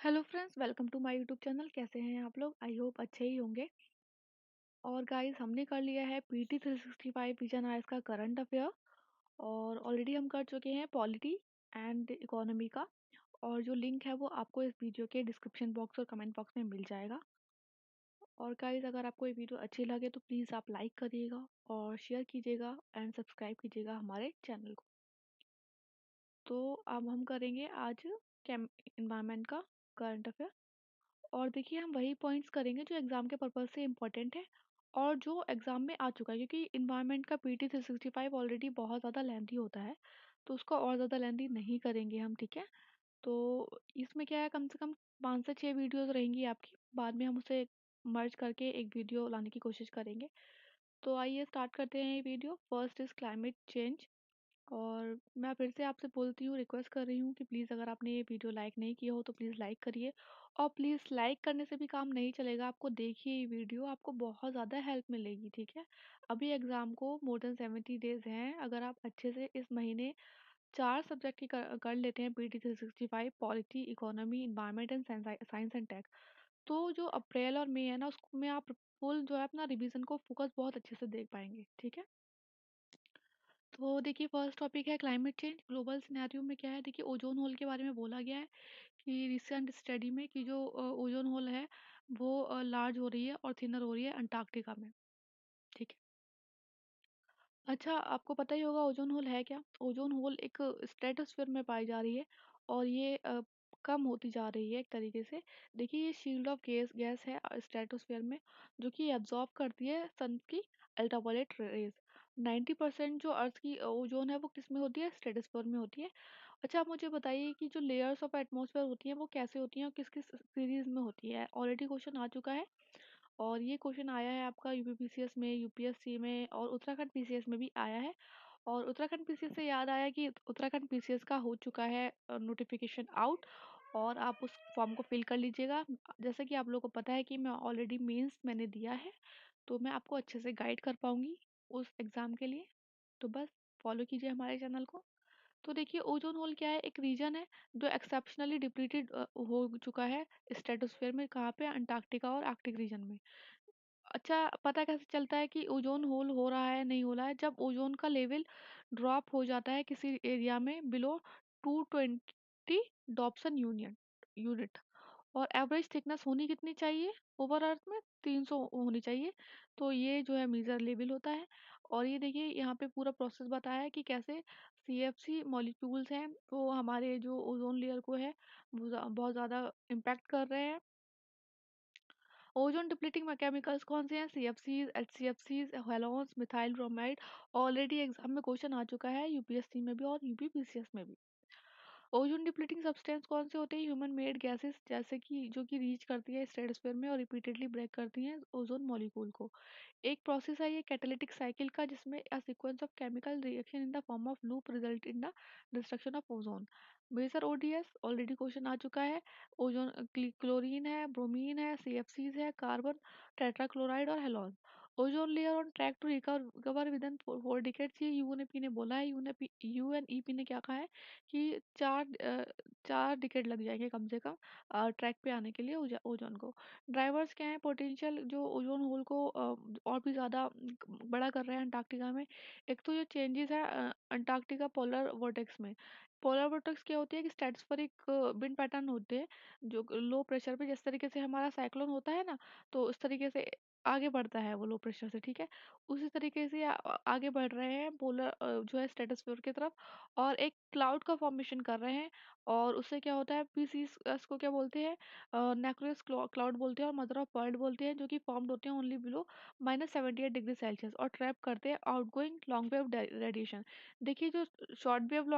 Hello friends, welcome to my YouTube channel. कैसे हैं आप लोग? आई होप अच्छे ही होंगे। और गाइस, हमने कर लिया है पीटी 365 विजन आइज का करंट अफेयर। और ऑलरेडी हम कर चुके हैं पॉलिटी एंड इकोनॉमी का। और जो लिंक है वो आपको इस वीडियो के डिस्क्रिप्शन बॉक्स और कमेंट बॉक्स में मिल जाएगा। और गाइस, अगर आपको ये वीडियो अच्छी लगे तो प्लीज़ आप लाइक करिएगा और शेयर कीजिएगा एंड सब्सक्राइब कीजिएगा हमारे चैनल को। तो अब हम करेंगे आज कैम इन्वायरमेंट का करंट अफेयर। और देखिए, हम वही पॉइंट्स करेंगे जो एग्ज़ाम के पर्पज़ से इम्पोर्टेंट है और जो एग्ज़ाम में आ चुका है, क्योंकि एनवायरनमेंट का पीटी 365 ऑलरेडी बहुत ज़्यादा लेंथी होता है, तो उसको और ज़्यादा लेंथी नहीं करेंगे हम, ठीक है? तो इसमें क्या है, कम से कम 5 से 6 वीडियोज़ रहेंगी आपकी, बाद में हम उसे मर्ज करके एक वीडियो लाने की कोशिश करेंगे। तो आइए स्टार्ट करते हैं ये video. First is climate change. और मैं फिर से आपसे बोलती हूँ, रिक्वेस्ट कर रही हूँ कि प्लीज़ अगर आपने ये वीडियो लाइक नहीं किया हो तो प्लीज़ लाइक करिए। और प्लीज़ लाइक करने से भी काम नहीं चलेगा, आपको देखिए ये वीडियो, आपको बहुत ज़्यादा हेल्प मिलेगी, ठीक है? अभी एग्ज़ाम को मोर देन 70 डेज़ हैं। अगर आप अच्छे से इस महीने 4 सब्जेक्ट की कर लेते हैं PT 365 polity, economy, environment and science and tech, तो जो अप्रैल और मई है ना, उसमें आप फुल जो है अपना रिवीजन को फोकस बहुत अच्छे से देख पाएँगे, ठीक है? तो देखिए, फर्स्ट टॉपिक है क्लाइमेट चेंज। ग्लोबल सिनेरियो में क्या है, देखिए ओजोन होल के बारे में बोला गया है कि रिसेंट स्टडी में कि जो ओजोन होल है वो लार्ज हो रही है और थिनर हो रही है अंटार्कटिका में, ठीक है। अच्छा, आपको पता ही होगा ओजोन होल है क्या? ओजोन होल एक स्ट्रेटोस्फीयर में पाई जा रही है और ये कम होती जा रही है एक तरीके से। देखिए, ये शील्ड ऑफ गैस है स्ट्रेटोस्फीयर में, जो कि एब्जॉर्ब करती है सन की अल्ट्रावायलेट रेज़। 90% जो अर्थ की ओजोन है वो किसमें होती है? स्ट्रेटोस्फीयर में होती है। अच्छा, आप मुझे बताइए कि जो लेयर्स ऑफ एटमॉस्फेयर होती हैं वो कैसे होती हैं और किस-किस सीरीज़ में होती है? ऑलरेडी क्वेश्चन आ चुका है। और ये क्वेश्चन आया है आपका यूपीपीसीएस में, यूपीएससी में और उत्तराखंड पीसीएस में भी आया है। और उत्तराखंड पीसीएस से याद आया कि उत्तराखंड पीसीएस का हो चुका है नोटिफिकेशन आउट, और आप उस फॉर्म को फिल कर लीजिएगा। जैसे कि आप लोगों को पता है कि मैं ऑलरेडी मेंस मैंने दिया है, तो मैं आपको अच्छे से गाइड कर पाऊँगी उस एग्ज़ाम के लिए। तो बस फॉलो कीजिए हमारे चैनल को। तो देखिए, ओज़ोन होल क्या है? एक रीजन है जो एक्सेप्शनली डिप्लीटेड हो चुका है स्ट्रेटोस्फीयर में। कहाँ पे? अंटार्कटिका और आर्कटिक रीजन में। अच्छा, पता कैसे चलता है कि ओज़ोन होल हो रहा है, नहीं हो रहा है? जब ओज़ोन का लेवल ड्रॉप हो जाता है किसी एरिया में बिलो 220 डॉप्सन यूनिट। और एवरेज थिकनेस होनी कितनी चाहिए ओवर अर्थ में? 300 होनी चाहिए। तो ये जो है मेजर लेवल होता है। और ये देखिए, यहाँ पे पूरा प्रोसेस बताया है कि कैसे सीएफसी मॉलिक्यूल्स हैं वो हमारे जो ओज़ोन लेयर को है वो बहुत ज़्यादा इम्पैक्ट कर रहे हैं। ओजोन डिप्लीटिंग केमिकल्स कौन से हैं? CFCs, HCFCs, halons, methyl bromide. Already exam में क्वेश्चन आ चुका है यूपीएससी में भी और यूपीपीसीएस में भी। ओजोन डिप्लीटिंग सब्सटेंस कौन से होते हैं? ह्यूमन मेड गैसेस, जैसे कि जो कि रीच करती है स्ट्रेटोस्फीयर में और रिपीटेडली ब्रेक करती हैं ओजोन मॉलिक्यूल को। एक प्रोसेस है ये कैटालिटिक साइकिल का, जिसमें a sequence of chemical reaction in the form of loop result in the destruction of ozone. Major ODS already question आ चुका है। ओजोन क्लोरीन है, ब्रोमीन है, सीएफसीज है, कार्बन टेट्राक्लोराइड और halon. Ozone layer on track to recover with in 4 decades, ये UNEP ने बोला है। यूएनईपी ने क्या कहा है कि 4 डिकेड लग जाएँगे कम से कम ट्रैक पे आने के लिए ओज़ोन को। ड्राइवर्स क्या हैं? पोटेंशियल जो ओज़ोन होल को और भी ज़्यादा बड़ा कर रहे हैं अंटार्कटिका में। एक तो ये चेंजेज़ है अंटार्कटिका पोलर वोर्टेक्स में। पोलर वोर्टेक्स क्या होती है कि स्ट्रेटोस्फेरिक विंड पैटर्न होते हैं, जो लो प्रेशर पे, जिस तरीके से हमारा साइक्लोन होता है ना, तो उस तरीके से आगे बढ़ता है वो लो प्रेशर से, ठीक है? उसी तरीके से आगे बढ़ रहे हैं पोलर जो है स्ट्रेटोस्फीयर की तरफ, और एक क्लाउड का फॉर्मेशन कर रहे हैं। और उससे क्या होता है, पीसीएस को क्या बोलते हैं? नेक्रोस क्लाउड बोलते हैं और मदर ऑफ पर्ल बोलते हैं, जो कि फॉर्म्ड होते हैं ओनली बिलो -78 डिग्री सेल्सियस और ट्रैप करते हैं आउटगोइंग लॉन्ग वेव रेडिएशन। देखिए, जो शॉर्ट वेव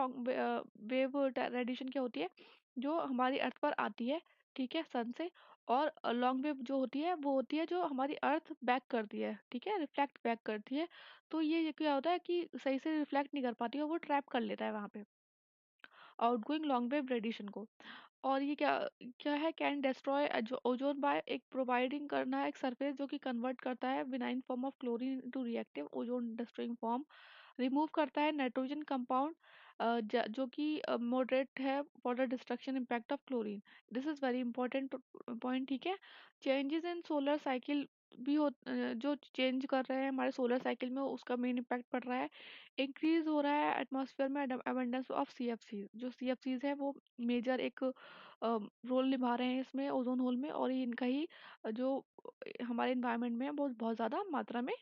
वेव रेडिएशन क्या होती है, जो हमारी अर्थ पर आती है, ठीक है, सन से। और लॉन्ग वेव जो होती है वो होती है जो हमारी अर्थ बैक करती है, ठीक है, रिफ्लेक्ट बैक करती है। तो ये क्या होता है कि सही से रिफ्लेक्ट नहीं कर पाती है, वो ट्रैप कर लेता है वहाँ पे आउटगोइंग लॉन्ग वेव रेडिएशन को। और ये क्या क्या है, कैन डिस्ट्रॉय ओजोन बाय एक प्रोवाइडिंग करना है एक सरफेस जो कि कन्वर्ट करता है विनाइन form of chlorine into reactive ozone destroying form, remove करता है नाइट्रोजन कंपाउंड जो कि मॉडरेट है for the destruction impact of chlorine. This is very important point, ठीक है। चेंजेस इन सोलर साइकिल भी जो चेंज कर रहे हैं हमारे सोलर साइकिल में, उसका मेन इम्पैक्ट पड़ रहा है। इंक्रीज हो रहा है एटमॉस्फेयर में अबंडेंस ऑफ सीएफसी। जो सीएफसीज है वो मेजर एक रोल निभा रहे हैं इसमें, ओजोन होल में, और ये इनका ही जो हमारे इन्वायरमेंट में बहुत बहुत ज़्यादा मात्रा में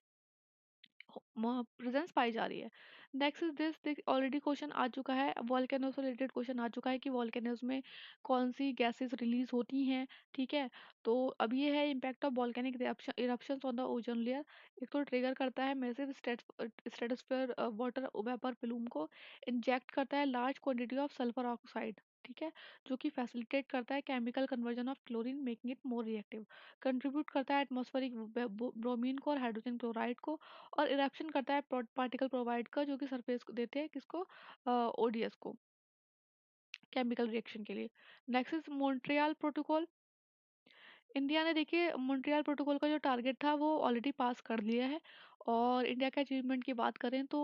प्रेजेंस पाई जा रही है। Next is this already question आ चुका है, वॉल्केनो से रिलेटेड क्वेश्चन आ चुका है कि वॉल्केनोज में कौन सी गैसेस रिलीज होती हैं, ठीक है। तो अब ये है impact of volcanic eruptions on the ozone layer. एक तो ट्रिगर करता है massive stratosphere water vapour plume को, इंजेक्ट करता है large quantity of sulphur oxide, ठीक है, जो कि फैसिलिटेट करता है chemical conversion of chlorine making it more reactive, contribute करता है एटमॉस्फेरिक ब्रोमीन को और हाइड्रोजन क्लोराइड को, और इरेप्शन करता है पार्टिकल प्रोवाइड का, जो कि सरफेस को देते हैं किसको, ओडीएस को, केमिकल रिएक्शन के लिए। Next is Montreal protocol. India ने देखिए मॉन्ट्रियल प्रोटोकॉल का जो टारगेट था वो ऑलरेडी पास कर लिया है। और इंडिया के अचीवमेंट की बात करें तो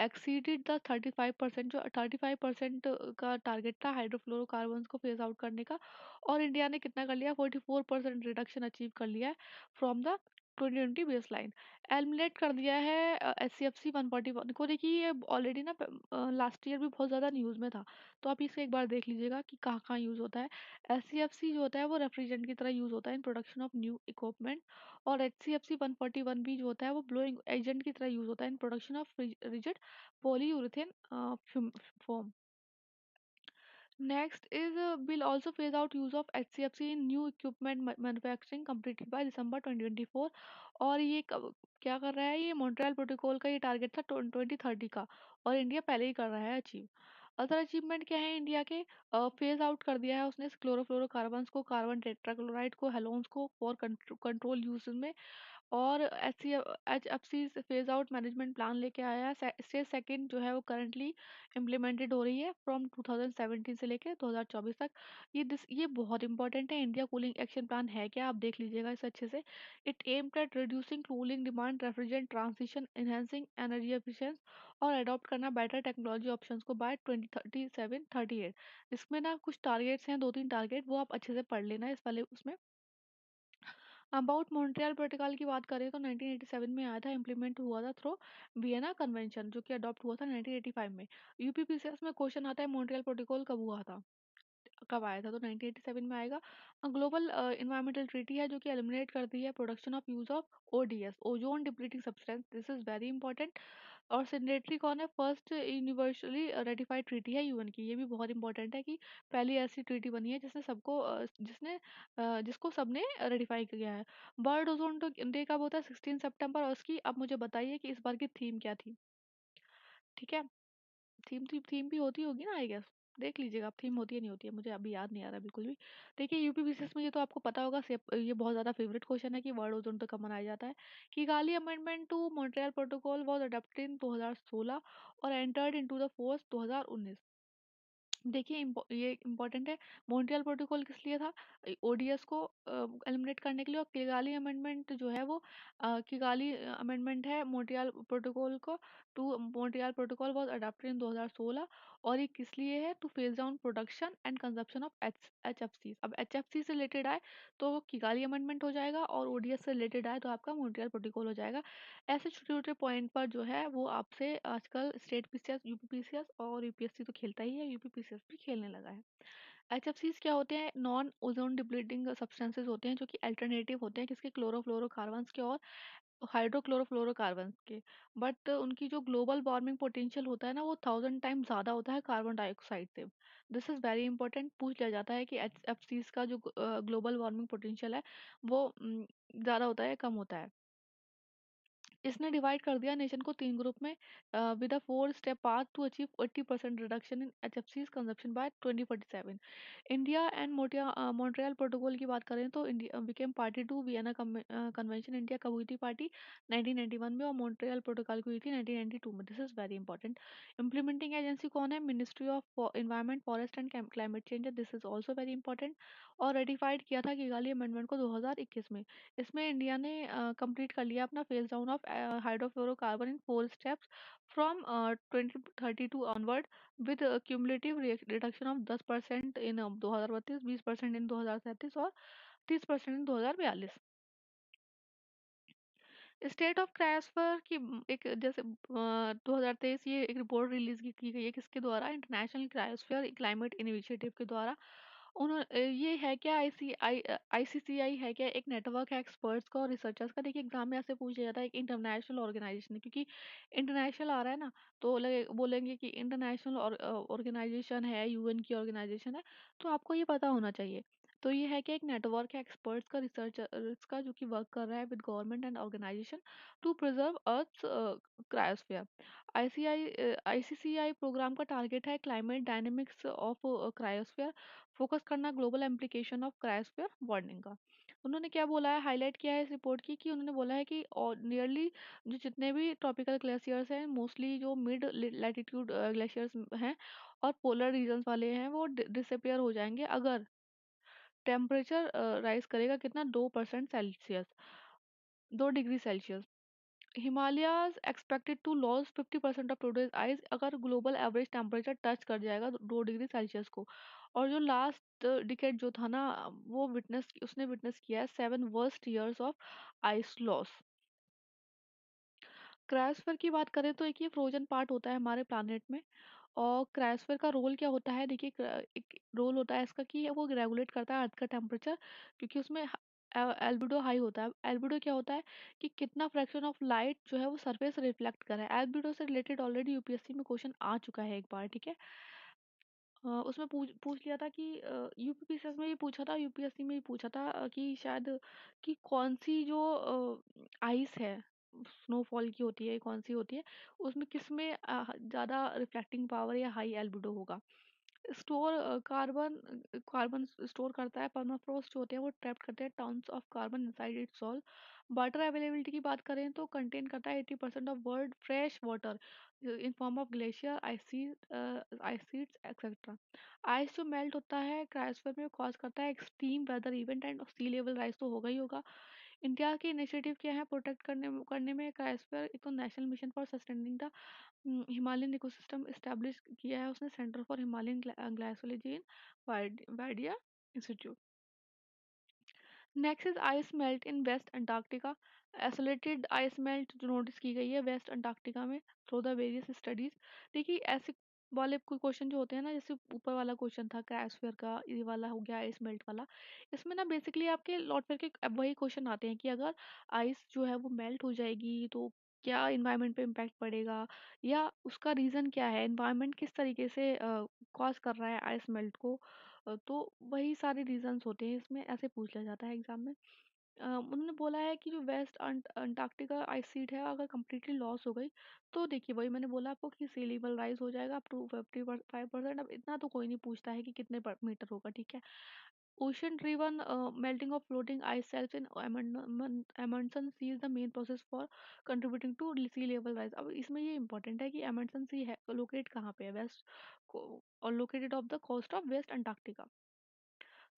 एक्सीडेड द 35%, जो 35% का टारगेट था हाइड्रोफ्लोरोकार्बन्स को फेज आउट करने का, और इंडिया ने कितना कर लिया, 44% रिडक्शन अचीव कर लिया है from the 2020 base line. Eliminate कर दिया है SCFC 141 को। देखिए ये ऑलरेडी ना लास्ट ईयर भी बहुत ज़्यादा न्यूज़ में था, तो आप इसे एक बार देख लीजिएगा कि कहाँ कहाँ यूज़ होता है। SCFC जो होता है वो रेफ्रिजरेंट की तरह यूज़ होता है in production of new equipment, और HCFC 141 भी जो होता है वो ब्लोइंग एजेंट की तरह यूज़ होता है in production of rigid polyurethane foam. Next is will also phase out use of HCFC in new equipment manufacturing completed by December 2024। और ये क्या कर रहा है, ये मॉन्ट्रियल प्रोटोकॉल का ये टारगेट था 2030 का, और इंडिया पहले ही कर रहा है अचीव। अदर अचीवमेंट क्या है इंडिया के, फेज आउट कर दिया है उसने क्लोरोफ्लोरोकार्बन्स को, कार्बन टेट्राक्लोराइड को, हेलोन्स को फॉर कंट्रोल यूज में, और HFC से फेज आउट मैनेजमेंट प्लान लेके आया है। स्टेज सेकंड जो है वो करंटली इम्प्लीमेंटेड हो रही है फ्रॉम 2017 से लेके 2024 तक। ये बहुत इंपॉर्टेंट है। इंडिया कूलिंग एक्शन प्लान है क्या, आप देख लीजिएगा इसे अच्छे से। It aimed at reducing cooling demand, refrigerant transition, enhancing energy efficiency, और अडॉप्ट करना बेटर टेक्नोलॉजी ऑप्शंस को बाय 2037-38। इसमें ना कुछ टारगेट्स हैं, 2-3 टारगेट, वो आप अच्छे से पढ़ लेना इस वाले उसमें। अबाउट मॉन्ट्रियल प्रोटोकॉल की बात करें तो 1987 में आया था, इम्प्लीमेंट हुआ था थ्रू वियना कन्वेंशन, जो कि अडॉप्ट हुआ था 1985 में। यूपीपीसीएस में क्वेश्चन आता है मॉन्ट्रियल प्रोटोकॉल कब हुआ था, कब आया था, तो 1987 में आएगा। ग्लोबल इन्वायरमेंटल ट्रीटी है जो कि एलिमिनेट करती है production of use of ODS, ozone depleting substance. This is very important. और सिग्नेटरी कौन है, फर्स्ट यूनिवर्सली रेटिफाइड ट्रीटी है यूएन की। ये भी बहुत इंपॉर्टेंट है कि पहली ऐसी ट्रीटी बनी है जिसने सबको जिसको सबने रेटिफाई किया है। वर्ल्ड ओजोन डे कब होता है, 16 सितंबर। और उसकी अब मुझे बताइए कि इस बार की थीम क्या थी, ठीक है। थीम भी होती होगी ना, आई गेस। देख लीजिएगा आप, थीम होती है नहीं होती है, मुझे अभी याद नहीं आ रहा बिल्कुल भी। देखिए यूपीपीसीएस में ये तो आपको पता होगा, ये बहुत ज़्यादा फेवरेट क्वेश्चन है कि वर्ल्ड ओजोन डे कब मनाया जाता है। Kigali amendment to Montreal protocol was adopted in 2016 और एंटर्ड इनटू द फोर्स 2019। देखिए ये इम्पोर्टेंट है। मॉन्ट्रियल प्रोटोकॉल किस लिए था, ओडीएस को एलिमिनेट करने के लिए। और किगाली अमेंडमेंट जो है वो किगाली अमेंडमेंट है मॉन्ट्रियल प्रोटोकॉल को, to Montreal protocol was adopted in 2016। और ये किस लिए है, to phase down production and consumption of HFC. अब एचएफसी से रिलेटेड आए तो किगाली अमेंडमेंट हो जाएगा, और ओडीएस से रिलेटेड आए तो आपका मॉन्ट्रियल प्रोटोकॉल हो जाएगा। ऐसे छोटे छोटे पॉइंट पर जो है वो आपसे आजकल स्टेट पीसीएस, यूपीपीसीएस और यूपीएससी तो खेलता ही है, यूपीपीसीएस भी खेलने लगा है। एचएफसीज क्या होते हैं, नॉन ओजोन डिप्लीटिंग सब्सटेंसेस होते हैं, जो कि अल्टरनेटिव होते हैं किसके, क्लोरोफ्लोरोकार्बन्स के और हाइड्रोक्लोरोफ्लोरोकार्बन्स के। बट उनकी जो ग्लोबल वार्मिंग पोटेंशियल होता है ना, वो 1000 टाइम ज़्यादा होता है कार्बन डाइऑक्साइड से। दिस इज़ वेरी इंपॉर्टेंट, पूछ लिया जाता है कि एचएफसीज का जो ग्लोबल वार्मिंग पोटेंशियल है वो ज़्यादा होता है, कम होता है। इसने डिवाइड कर दिया नेशन को 3 ग्रुप में, with a 4 step path to achieve 80% reduction in एचएफसीज consumption by 2047। India and Montreal protocol की बात करें तो India became party to Vienna convention. India कब हुई थी पार्टी, 1991 में, और मॉन्ट्रियल प्रोटोकॉल की हुई थी 1992 में। This is very important. Implementing agency कौन है, ministry of environment forest and climate change. This is also very important. और रेटिफाइड किया था किगाली अमेंडमेंट को 2021 में। इसमें इंडिया ने कंप्लीट कर लिया अपना phase down of hydrofluorocarbon in 4 steps from 2032 onward, with cumulative reduction of 10% in 2032, 20% in 2037 और 30% इन 2042। स्टेट ऑफ क्रायोस्फीयर की एक जैसे 2023 ये एक रिपोर्ट रिलीज की गई है, किसके द्वारा? इंटरनेशनल क्रायोस्फीयर क्लाइमेट इनिशिएटिव के द्वारा। ये है क्या, आईसीसीआई है क्या? एक नेटवर्क है एक्सपर्ट्स का और रिसर्चर्स का। देखिए एग्जाम में ऐसे पूछा जाता है, एक इंटरनेशनल ऑर्गेनाइजेशन है, क्योंकि इंटरनेशनल आ रहा है ना, तो बोलेंगे कि इंटरनेशनल ऑर्गेनाइजेशन है, यूएन की ऑर्गेनाइजेशन है, तो आपको ये पता होना चाहिए। तो ये है कि एक नेटवर्क है एक्सपर्ट्स का, रिसर्चर्स का, जो कि वर्क कर रहा है with government and organization to preserve earth cryosphere. ICCI program का टारगेट है climate dynamics of cryosphere, focus करना global amplification of cryosphere warming का। उन्होंने क्या बोला है, हाईलाइट किया है इस रिपोर्ट की, कि उन्होंने बोला है कि नियरली जो जितने भी ट्रॉपिकल ग्लेशियर्स हैं, मोस्टली जो मिड लैटिट्यूड ग्लेशियर्स हैं और पोलर रीजन्स वाले हैं, वो डिसअपियर हो जाएंगे अगर टेम्परेचर राइज करेगा कितना, 2% Celsius, 2 degree Celsius. Himalayas expected to loss 50% of today's ice, अगर ग्लोबल एवरेज टेम्परेचर टच कर जाएगा 2 डिग्री सेल्सियस को। और जो लास्ट डिकेड जो था ना, वो उसने विटनेस किया है 7 worst years of ice loss. Cryosphere की बात करें तो एक ये फ्रोजन पार्ट होता है हमारे प्लानट में। और क्रायोस्फीयर का रोल क्या होता है? देखिए एक रोल होता है इसका कि वो रेगुलेट करता है अर्थ का टेम्परेचर, क्योंकि उसमें एल्बिडो हाई होता है। एल्बिडो क्या होता है कि कितना फ्रैक्शन ऑफ लाइट जो है वो सरफेस रिफ्लेक्ट करे। एल्बिडो से रिलेटेड ऑलरेडी यूपीएससी में क्वेश्चन आ चुका है एक बार, ठीक है। उसमें पूछ पूछ लिया था कि यूपीपीसीएस में भी पूछा था, यूपीएससी में भी पूछा था कि शायद कि कौन सी जो आइस है, स्नोफॉल की होती है, कौन सी होती है, उसमें किस में ज़्यादा रिफ्लेक्टिंग पावर या हाई एल्बिडो होगा। स्टोर कार्बन कार्बन स्टोर करता है, परमाफ्रॉस्ट जो होते हैं वो ट्रैप करते हैं tons of carbon inside its soil. Water availability की बात करें तो कंटेन करता है 80% of world fresh water in form of glacier, ice sheets etcetera. Ice जो मेल्ट होता है क्रायोस्फीयर में कॉज करता है extreme weather event and sea level rise तो होगा ही होगा। इंडिया के इनिशिएटिव क्या है प्रोटेक्ट करने में क्रायोस्फीयर? एक तो national mission for sustaining the Himalayan ecosystem establish किया है उसने, centre for Himalayan glaciology in Wadia institute. Next is ice melt in west Antarctica. Isolated ice melt जो नोटिस की गई है वेस्ट अंटार्कटिका में थ्रू द वेरियस स्टडीज। देखिए ऐसे वाले कोई क्वेश्चन जो होते हैं ना, जैसे ऊपर वाला क्वेश्चन था क्रायोस्फीयर का, ये वाला हो गया आइस मेल्ट वाला, इसमें ना बेसिकली आपके लौट फिर के अब वही क्वेश्चन आते हैं कि अगर आइस जो है वो मेल्ट हो जाएगी तो क्या इन्वायरमेंट पे इम्पैक्ट पड़ेगा, या उसका रीज़न क्या है, इन्वायरमेंट किस तरीके से कॉज कर रहा है आइस मेल्ट को। तो वही सारे रीजंस होते हैं इसमें, ऐसे पूछ लिया जाता है एग्जाम में। उन्होंने बोला है कि जो वेस्ट अंटार्कटिका आइस शीट है अगर कम्प्लीटली लॉस हो गई, तो देखिए वही मैंने बोला आपको कि सी लेवल राइज हो जाएगा अप टू 55%। अब इतना तो कोई नहीं पूछता है कि कितने मीटर होगा, ठीक है। Ocean driven melting of floating ice shelf in Amundsen sea is the main process for contributing to sea level rise. अब इसमें ये इंपॉर्टेंट है कि एमंडसन सी है लोकेट कहाँ पे है, वेस्ट और located off the coast of west Antarctica.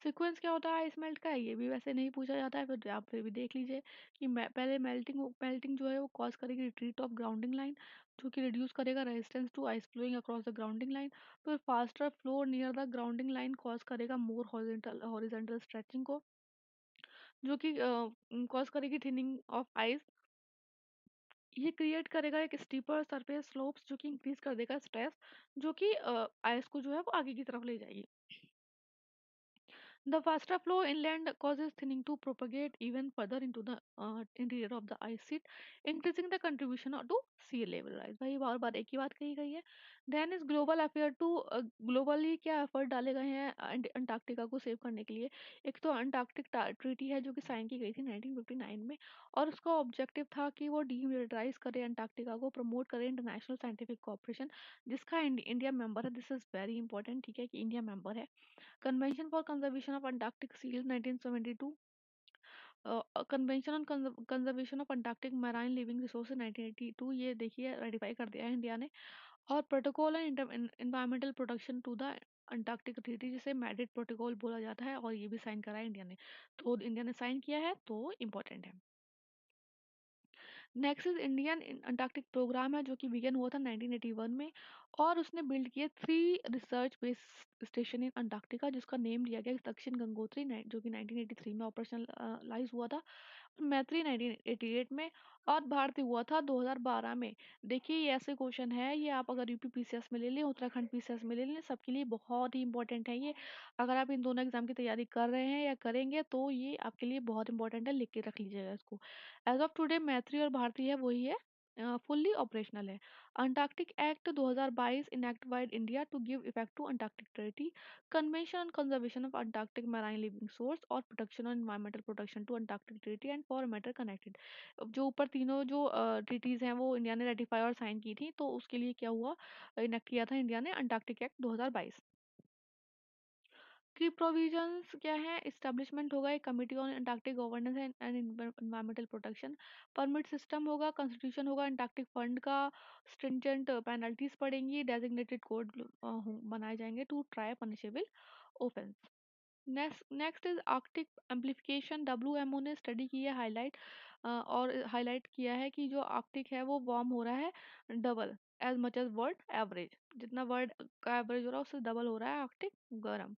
Sequence क्या होता है आइस मेल्ट का? ये भी वैसे नहीं पूछा जाता है, फिर आप फिर भी देख लीजिए कि पहले मेल्टिंग जो है वो कॉज करेगी रिट्रीट ऑफ ग्राउंडिंग लाइन, जो कि रिड्यूस करेगा resistance to ice flowing across the grounding line. फिर faster flow near the grounding line cause करेगा मोर हॉरिजेंटल स्ट्रेचिंग को, जो कि कॉज करेगी थिनिंग ऑफ आइस। ये क्रिएट करेगा एक स्टीपर सरफेस स्लोप्स, जो कि इंक्रीज कर देगा स्ट्रेस, जो कि आइस को जो है वो आगे की तरफ ले जाएगी। The faster flow inland causes thinning to propagate even further into the interior of the ice sheet, increasing the contribution to sea level rise। भाई बार बार एक ही बात कही गई है। Then is global affair to globally क्या एफर्ट डाले गए हैं अंटार्कटिका को सेव करने के लिए। एक तो अंटार्कटिक ट्रीटी है जो कि साइन की गई थी 1959 में, और उसका ऑब्जेक्टिव था कि वो डीमिलिटराइज करे अंटार्कटिका को, प्रमोट करे इंटरनेशनल साइंटिफिक कोऑपरेशन, जिसका इंडिया मेंबर है। दिस इज वेरी इंपॉर्टेंट, ठीक है, कि इंडिया मेंबर है। Convention for conservation of Antarctic seals 1972, convention on conservation of Antarctic marine living resources 1982, ये देखिए रेटिफाई कर दिया है इंडिया ने। और protocol and environmental protection to the Antarctic treaty, जिसे मैड्रिड प्रोटोकॉल बोला जाता है, और ये भी साइन करा है इंडिया ने। तो इंडिया ने साइन किया है तो इम्पोर्टेंट है। Next is Indian Antarctic programme है जो कि बिगन हुआ था 1981 में, और उसने बिल्ड किए 3 रिसर्च बेस स्टेशन इन अंटार्कटिका, जिसका नेम दिया गया दक्षिण गंगोत्री जो कि 1983 में ऑपरेशनलाइज हुआ था, मैत्री 1988 में, और भारतीय हुआ था 2012 में। देखिए ये ऐसे क्वेश्चन है, ये आप अगर यूपी पीसीएस में ले लें, उत्तराखंड पीसीएस में ले लें, सबके लिए बहुत ही इंपॉर्टेंट है ये। अगर आप इन दोनों एग्जाम की तैयारी कर रहे हैं या करेंगे तो ये आपके लिए बहुत इंपॉर्टेंट है, लिख के रख लीजिएगा इसको। एज ऑफ टुडे मैत्री और भारती है वही है, फुल्ली ऑपरेशनल है। Antarctic act 2022 enact by India to give effect to Antarctic treaty, convention on conservation of Antarctic marine living source और protection on environmental protection to Antarctic treaty and for matter connected. जो ऊपर तीनों जो treaties हैं वो India ने ratify और sign की थी, तो उसके लिए क्या हुआ, इनेक्ट किया था इंडिया ने अंटार्कटिक एक्ट 2022। की प्रोविजंस क्या है, इस्टेब्लिशमेंट होगा एक committee on Antarctic governance and environmental protection, permit system होगा, कॉन्स्टिट्यूशन होगा, अंटार्कटिक फंड का स्ट्रिंजेंट पेनल्टीज पड़ेंगी, डेजिग्नेटेड कोड बनाए जाएंगे to try punishable offence. Next is Arctic amplification, WMO ने स्टडी की है हाईलाइट, और हाईलाइट किया है कि जो आर्कटिक है वो वार्म हो रहा है double as much as world average, जितना वर्ल्ड का एवरेज हो रहा है उससे डबल हो रहा है आर्कटिक गर्म।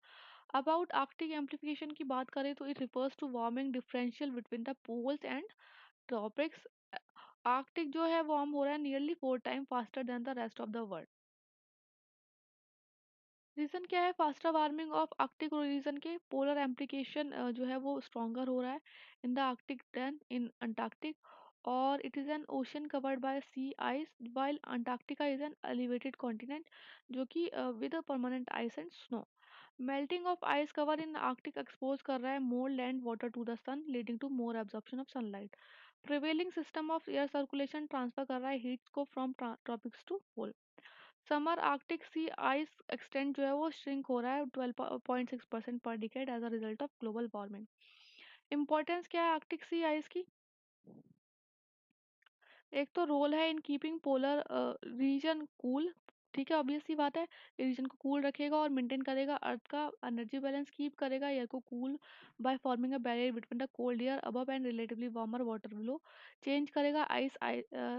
अबाउट आर्कटिक एम्प्लीफिकेशन की बात करें तो it refers to warming differential between the poles and tropics. Arctic जो है वार्म हो रहा है nearly 4 time faster than the rest of the world. Reason क्या है faster warming of Arctic, reason के पोलर एम्प्लीकेशन जो है वो स्ट्रॉन्गर हो रहा है in the Arctic than in Antarctic, और it is an ocean covered by sea ice while Antarctica is an elevated continent जो कि with a permanent ice and snow. Melting of ice cover in Arctic expose कर रहा है more land water to the sun leading to more absorption of sunlight. Prevailing system of air circulation transfer कर रहा है heat को from tropics to pole. Summer Arctic sea ice extend जो है वो श्रिंक हो रहा है 12.6% per decade as a result of global warming. Importance क्या है आर्कटिक सी आइस की, एक तो रोल है in keeping polar region cool, ठीक है ऑब्वियस सी बात है, रीजन को कूल रखेगा और मेंटेन करेगा अर्थ का एनर्जी बैलेंस, कीप करेगा एयर को cool by forming a barrier between the cold air above and relatively warmer water below, change करेगा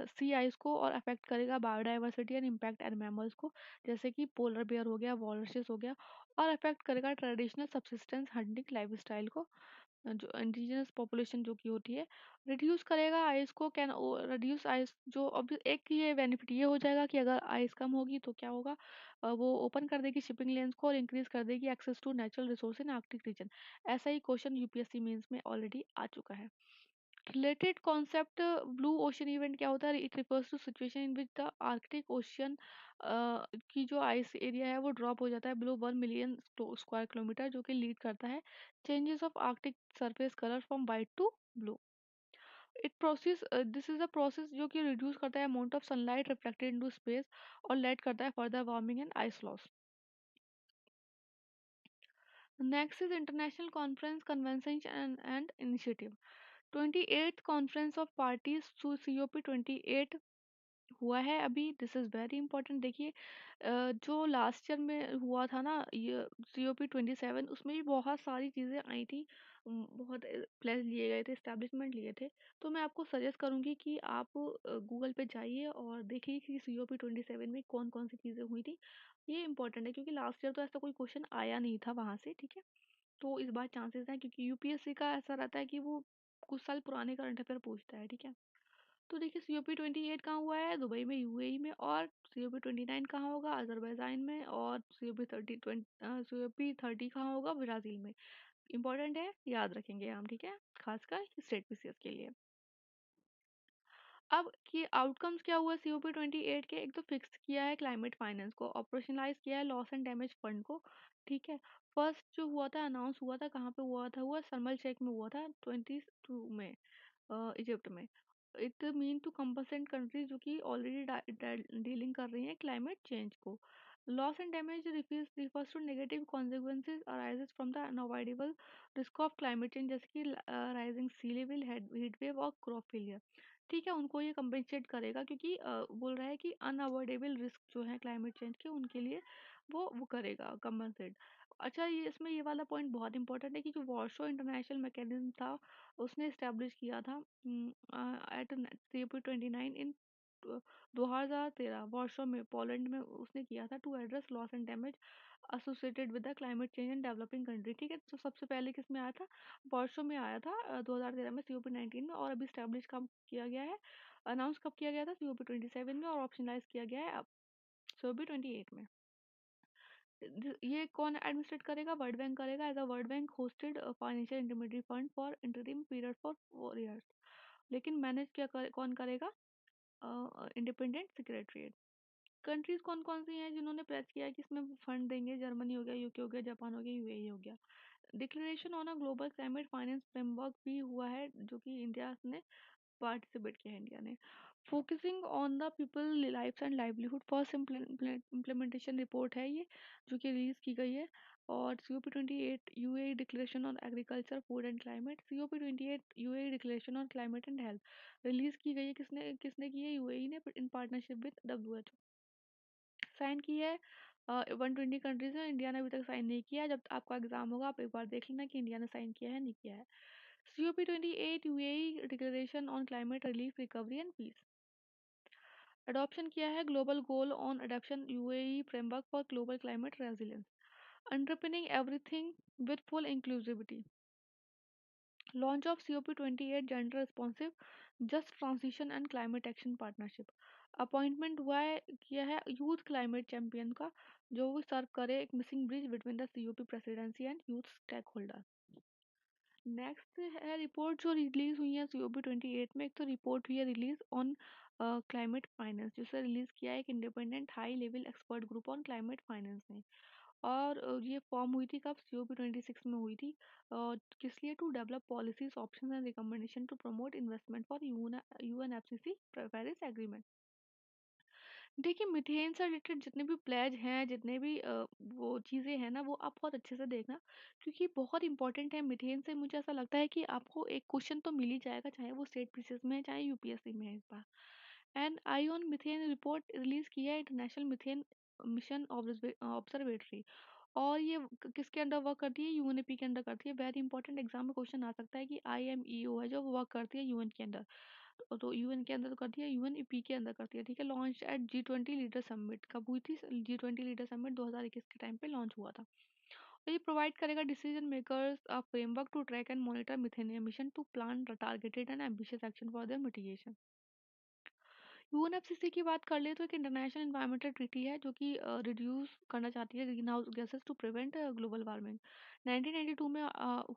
सी आइस को और अफेक्ट करेगा बायोडाइवर्सिटी एंड इम्पैक्ट एनिमल्स को, जैसे कि पोलर बेयर हो गया, वॉलरसेस हो गया, और अफेक्ट करेगा traditional subsistence hunting life style को, जो इंडिजिनस पॉपुलेशन जो की होती है। रिड्यूस करेगा आइस को, कैन रिड्यूस आइस जो अब एक ये बेनिफिट ये हो जाएगा कि अगर आइस कम होगी तो क्या होगा, वो ओपन कर देगी शिपिंग लेन्स को और इंक्रीज कर देगी access to natural resource in Arctic region. ऐसा ही क्वेश्चन यूपीएससी मेंस में ऑलरेडी आ चुका है। Related concept blue ocean event क्या होता है, it refers to situation in which the Arctic ocean की जो आइस एरिया है वो ड्रॉप हो जाता है बिलो 1 मिलियन स्क्वायर किलोमीटर, जो कि लीड करता है changes of Arctic surface colour from white to blue. It process this is a process जो कि रिड्यूस करता है amount of sunlight reflected into space और लेड करता है further warming and ice loss. Next is international conference convention and initiative, 28th conference of parties to COP 28 हुआ है अभी, दिस इज वेरी इंपॉर्टेंट। देखिए जो लास्ट ईयर में हुआ था ना ये COP 27, उसमें भी बहुत सारी चीज़ें आई थी, बहुत प्लेस लिए गए थे, एस्टेब्लिशमेंट लिए थे। तो मैं आपको सजेस्ट करूंगी कि आप गूगल पे जाइए और देखिए कि COP 27 में कौन कौन सी चीज़ें हुई थी। ये इंपॉर्टेंट है क्योंकि लास्ट ईयर तो ऐसा कोई क्वेश्चन आया नहीं था वहां से, ठीक है। तो इस बार चांसेस हैं क्योंकि यूपीएससी का ऐसा रहता है कि वो कुछ साल पुराने करंट अफेयर पूछता है, ठीक है। तो देखिए COP 28 कहाँ हुआ है, दुबई में UAE में, और COP 29 कहाँ होगा, अजरबैजान में, और COP 30 कहाँ होगा, ब्राज़ील में। इंपॉर्टेंट है, याद रखेंगे हम, ठीक है, खासकर स्टेट पीसीएस के लिए। अब कि आउटकम्स क्या हुआ COP 28 के, एक तो फिक्स किया है क्लाइमेट फाइनेंस को, ऑपरेशनलाइज किया है लॉस एंड डैमेज फंड को, ठीक है। फर्स्ट जो हुआ था अनाउंस हुआ था कहाँ पे हुआ था, हुआ सरमल शेख में हुआ था 22 में, इजिप्ट में। It mean to compensate countries जो कि ऑलरेडी डीलिंग कर रही हैं क्लाइमेट चेंज को। Loss and damage refers to negative consequences arises from the unavoidable risk of climate change, जैसे कि rising sea level, heat wave और क्रॉप फेलियर, ठीक है। उनको ये कंपेंसेट करेगा क्योंकि बोल रहा है कि अनअवॉइडेबल रिस्क जो है क्लाइमेट चेंज के, उनके लिए वो करेगा कंपनसेट। अच्छा, ये इसमें ये वाला पॉइंट बहुत इंपॉर्टेंट है कि जो वार्शो इंटरनेशनल मैकेनिज्म था, उसने एस्टेब्लिश किया था एट सीओपी 29 इन 2013 वार्शो में, पोलैंड में उसने किया था, to address loss and damage associated with the climate change in developing country. ठीक है, तो सबसे पहले किस में आया था? वार्शो में आया था 2013 में, सीओपी 19 में, और अभी स्टैब्लिश कब किया गया है? अनाउंस कब किया गया था? सीओपी 27 में, और ऑप्शनलाइज किया गया है अब सीओपी 28 में। ये कौन एडमिनिस्ट्रेट करेगा? वर्ल्ड बैंक करेगा, as a World Bank hosted financial intermediate fund for interim period for 4 years। लेकिन मैनेज कौन करेगा? Independent secretariat. कंट्रीज कौन कौन सी हैं जिन्होंने प्लेज किया है कि इसमें फंड देंगे? जर्मनी हो गया, यूके हो गया, जापान हो गया, यूएई हो गया। Declaration on a global climate finance framework भी हुआ है, जो कि इंडिया ने पार्टिसिपेट किया है, इंडिया ने। Focusing on the people lifes and livelihood, first implementation report है ये, जो कि रिलीज की गई है। और COP 28 UAE declaration on agriculture food and climate, COP 28 UAE declaration on climate and health release की गई है। किसने किसने की है? यूएई ने, in partnership with WHO. Sign की है 120 कंट्रीज में, इंडिया ने अभी तक साइन नहीं किया है। जब आपका एग्जाम होगा आप एक बार देख लेना कि इंडिया ने साइन किया है नहीं किया है। COP 28 UAE declaration on climate relief recovery and peace. Adoption किया है global goal on adoption UAE framework for global climate resilience, underpinning everything with full inclusivity. Launch of COP 28 gender responsive just transition and climate action partnership. Appointment हुआ है, किया है youth climate champion का, जो वो serve करे एक missing bridge between the COP presidency and youth stakeholder. Next है रिपोर्ट जो रिलीज हुई है सीओपी 28 में। एक तो रिपोर्ट हुई है रिलीज ऑन क्लाइमेट फाइनेंस, जिसे रिलीज किया है एक independent high level expert group on climate finance ने। और ये फॉर्म हुई थी कब? सीओपी 26 में हुई थी। किस लिए? To develop policies option and recommendation to promote investment for UNFCC Paris agreement. देखिए, मीथेन से रिलेटेड जितने भी प्लेज हैं, जितने भी वो चीज़ें हैं ना, वो आप बहुत अच्छे से देखना, क्योंकि बहुत इंपॉर्टेंट है। मीथेन से मुझे ऐसा लगता है कि आपको एक क्वेश्चन तो मिल ही जाएगा, चाहे वो स्टेट पीसीएस में है, चाहे यूपीएससी में है इस बार। And eye on methane report release की है इंटरनेशनल मीथेन मिशन ऑब्जर्वेटरी। और ये किसके अंडर वर्क करती है? यूएनईपी के अंडर करती है। वेरी इंपॉर्टेंट, एग्जाम में क्वेश्चन आ सकता है कि आईएमईओ है जो वर्क करती है यूएन के अंदर। तो यूएन के अंदर तो करती है, यूएनईपी के अंदर करती है। ठीक है, launch eight G20 leader summit कब हुई थी? G20 लीडर समिट 2021 के टाइम पे लॉन्च हुआ था। और ये प्रोवाइड करेगा decision makers a framework to track and monitor methane emission to plan targeted and ambitious action for their mitigation. UNFCCC की बात कर ले तो एक इंटरनेशनल एनवायरमेंटल ट्रीटी है, जो कि रिड्यूस करना चाहती है green house gases to prevent global warming. 1992 में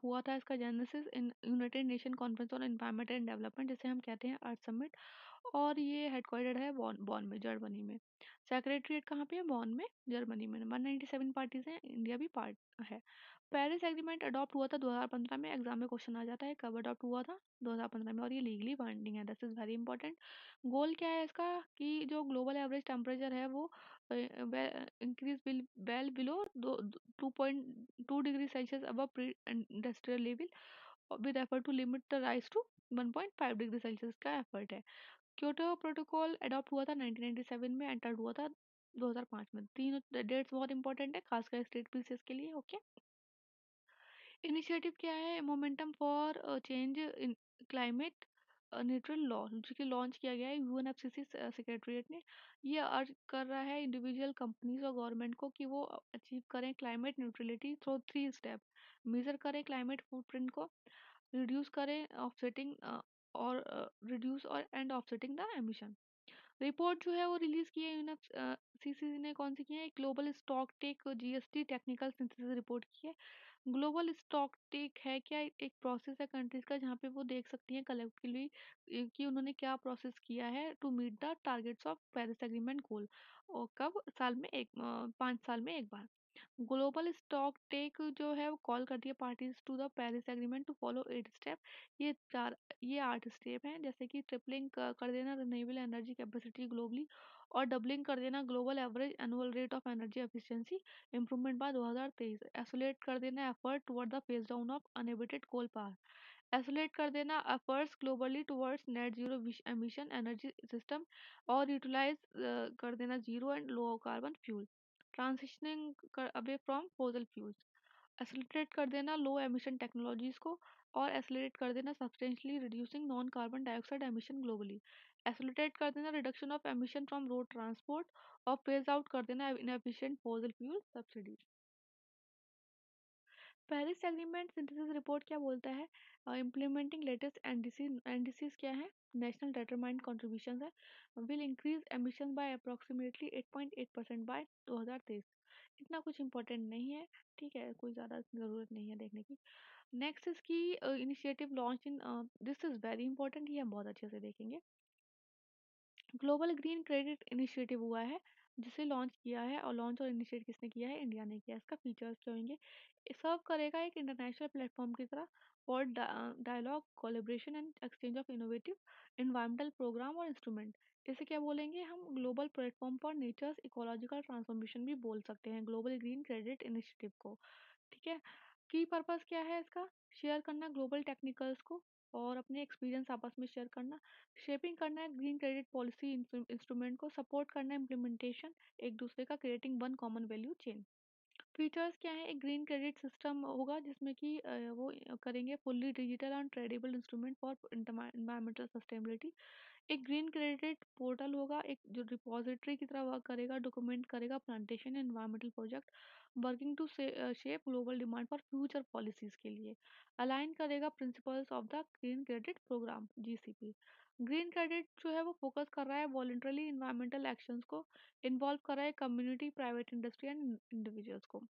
हुआ था इसका genesis in United Nation conference on environment and development, जिसे हम कहते हैं अर्थ समिट। और ये हेडक्वार्टर्ड है बॉन में, जर्मनी में। सेक्रेटरीट कहाँ पे है? बॉन में, जर्मनी में। 197 पार्टीज हैं, इंडिया भी पार्ट है। पेरिस एग्रीमेंट अडॉप्ट हुआ था 2015 में। एग्जाम में क्वेश्चन आ जाता है कब अडॉप्ट हुआ था? 2015 में। और ये लीगली बाइंडिंग है, दिस इज वेरी इंपॉर्टेंट। गोल क्या है इसका? कि जो ग्लोबल एवरेज टेम्परेचर है वो increase well below 2.2 degree Celsius above pre industrial level, with effort to limit the rise to 1.5 degree Celsius का एफर्ट है। क्योटो प्रोटोकॉल अडॉप्ट हुआ था 1997 में, एंटर्ड हुआ था 2005 में। तीनों डेट्स बहुत इंपॉर्टेंट है, खासकर स्टेट पीसीएस के लिए। ओके, इनिशिएटिव क्या है? Momentum for change in climate neutral law, जो कि लॉन्च किया गया है यूएनएफसीसी सेक्रेटरीट ने। ये अर्ज कर रहा है इंडिविजुअल कंपनीज और गवर्नमेंट को कि वो अचीव करें climate neutrality through 3 step. Measure करें क्लाइमेट फुटप्रिंट को, रिड्यूस करें ऑफसेटिंग और रिड्यूस और and offsetting the emission. Report जो है वो रिलीज की है यूएनएफ सीसी ने। कौन सी की है? Global stock take GST technical synthesis report की है। ग्लोबल स्टॉक टेक है क्या? एक प्रोसेस है कंट्रीज का, जहाँ पे वो देख सकती हैं कलेक्टिवली कि उन्होंने क्या प्रोसेस किया है to meet the targets of Paris agreement goal. और कब? साल में 5 साल में एक बार। ग्लोबल स्टॉक टेक जो है वो कॉल करती है parties to the Paris agreement to follow 8 step. ये चार ये 8 स्टेप हैं, जैसे कि ट्रिपलिंग कर देना रिन्यूएबल एनर्जी कैपेसिटी ग्लोबली, और डबलिंग कर देना global average annual rate of energy efficiency improvement by 2023। Accelerate कर देना effort toward the phase down of unabated coal power. Accelerate कर देना efforts globally towards net zero emission energy system, और utilize कर देना zero and low carbon fuel. Transitioning away from fossil fuels, accelerate कर देना लो emission technologies को, और accelerate कर देना substantially reducing non carbon dioxide emission globally, accelerate कर देना reduction of emission from road transport, और फेज आउट कर देना inefficient fossil fuel subsidies. Paris agreement synthesis report क्या बोलता है? इम्प्लीमेंटिंग लेटेस्ट एनडीसीज क्या है? नेशनल डिटरमाइंड कॉन्ट्रीब्यूशन है, will increase emission by approximately 8.8% by 2023। इतना कुछ इम्पोर्टेंट नहीं है, ठीक है, कोई ज़्यादा ज़रूरत नहीं है देखने की। नेक्स्ट इसकी initiative launch in, this is very important, ये हम बहुत अच्छे से देखेंगे। ग्लोबल ग्रीन क्रेडिट इनिशिएटिव हुआ है, जिसे लॉन्च किया है, और लॉन्च और इनिशिएट किसने किया है? इंडिया ने किया। इसका फीचर्स क्या होंगे? सर्व करेगा एक इंटरनेशनल प्लेटफॉर्म की तरह for dialogue collaboration and exchange of innovative environmental programme और इंस्ट्रूमेंट। इसे क्या बोलेंगे हम? Global platform for nature's ecological transformation भी बोल सकते हैं ग्लोबल ग्रीन क्रेडिट इनिशिएटिव को, ठीक है। की पर्पस क्या है इसका? शेयर करना ग्लोबल टेक्निकल्स को, और अपने एक्सपीरियंस आपस में शेयर करना, शेपिंग करना है ग्रीन क्रेडिट पॉलिसी इंस्ट्रूमेंट को, सपोर्ट करना है इम्प्लीमेंटेशन एक दूसरे का, creating one common value chain. Features क्या है? एक ग्रीन क्रेडिट सिस्टम होगा जिसमें कि वो करेंगे fully digital and tradable instrument for environmental sustainability. एक ग्रीन क्रेडिट पोर्टल होगा, एक जो रिपॉजिटरी की तरह वर्क करेगा, डॉक्यूमेंट करेगा plantation environmental project, working to shape global demand for future policies के लिए, अलाइन करेगा principles of the green credit program GCP. Green credit जो है वो फोकस कर रहा है वॉलंटरली इन्वायरमेंटल एक्शंस को, इन्वॉल्व कर रहा है community, private industry and individuals को।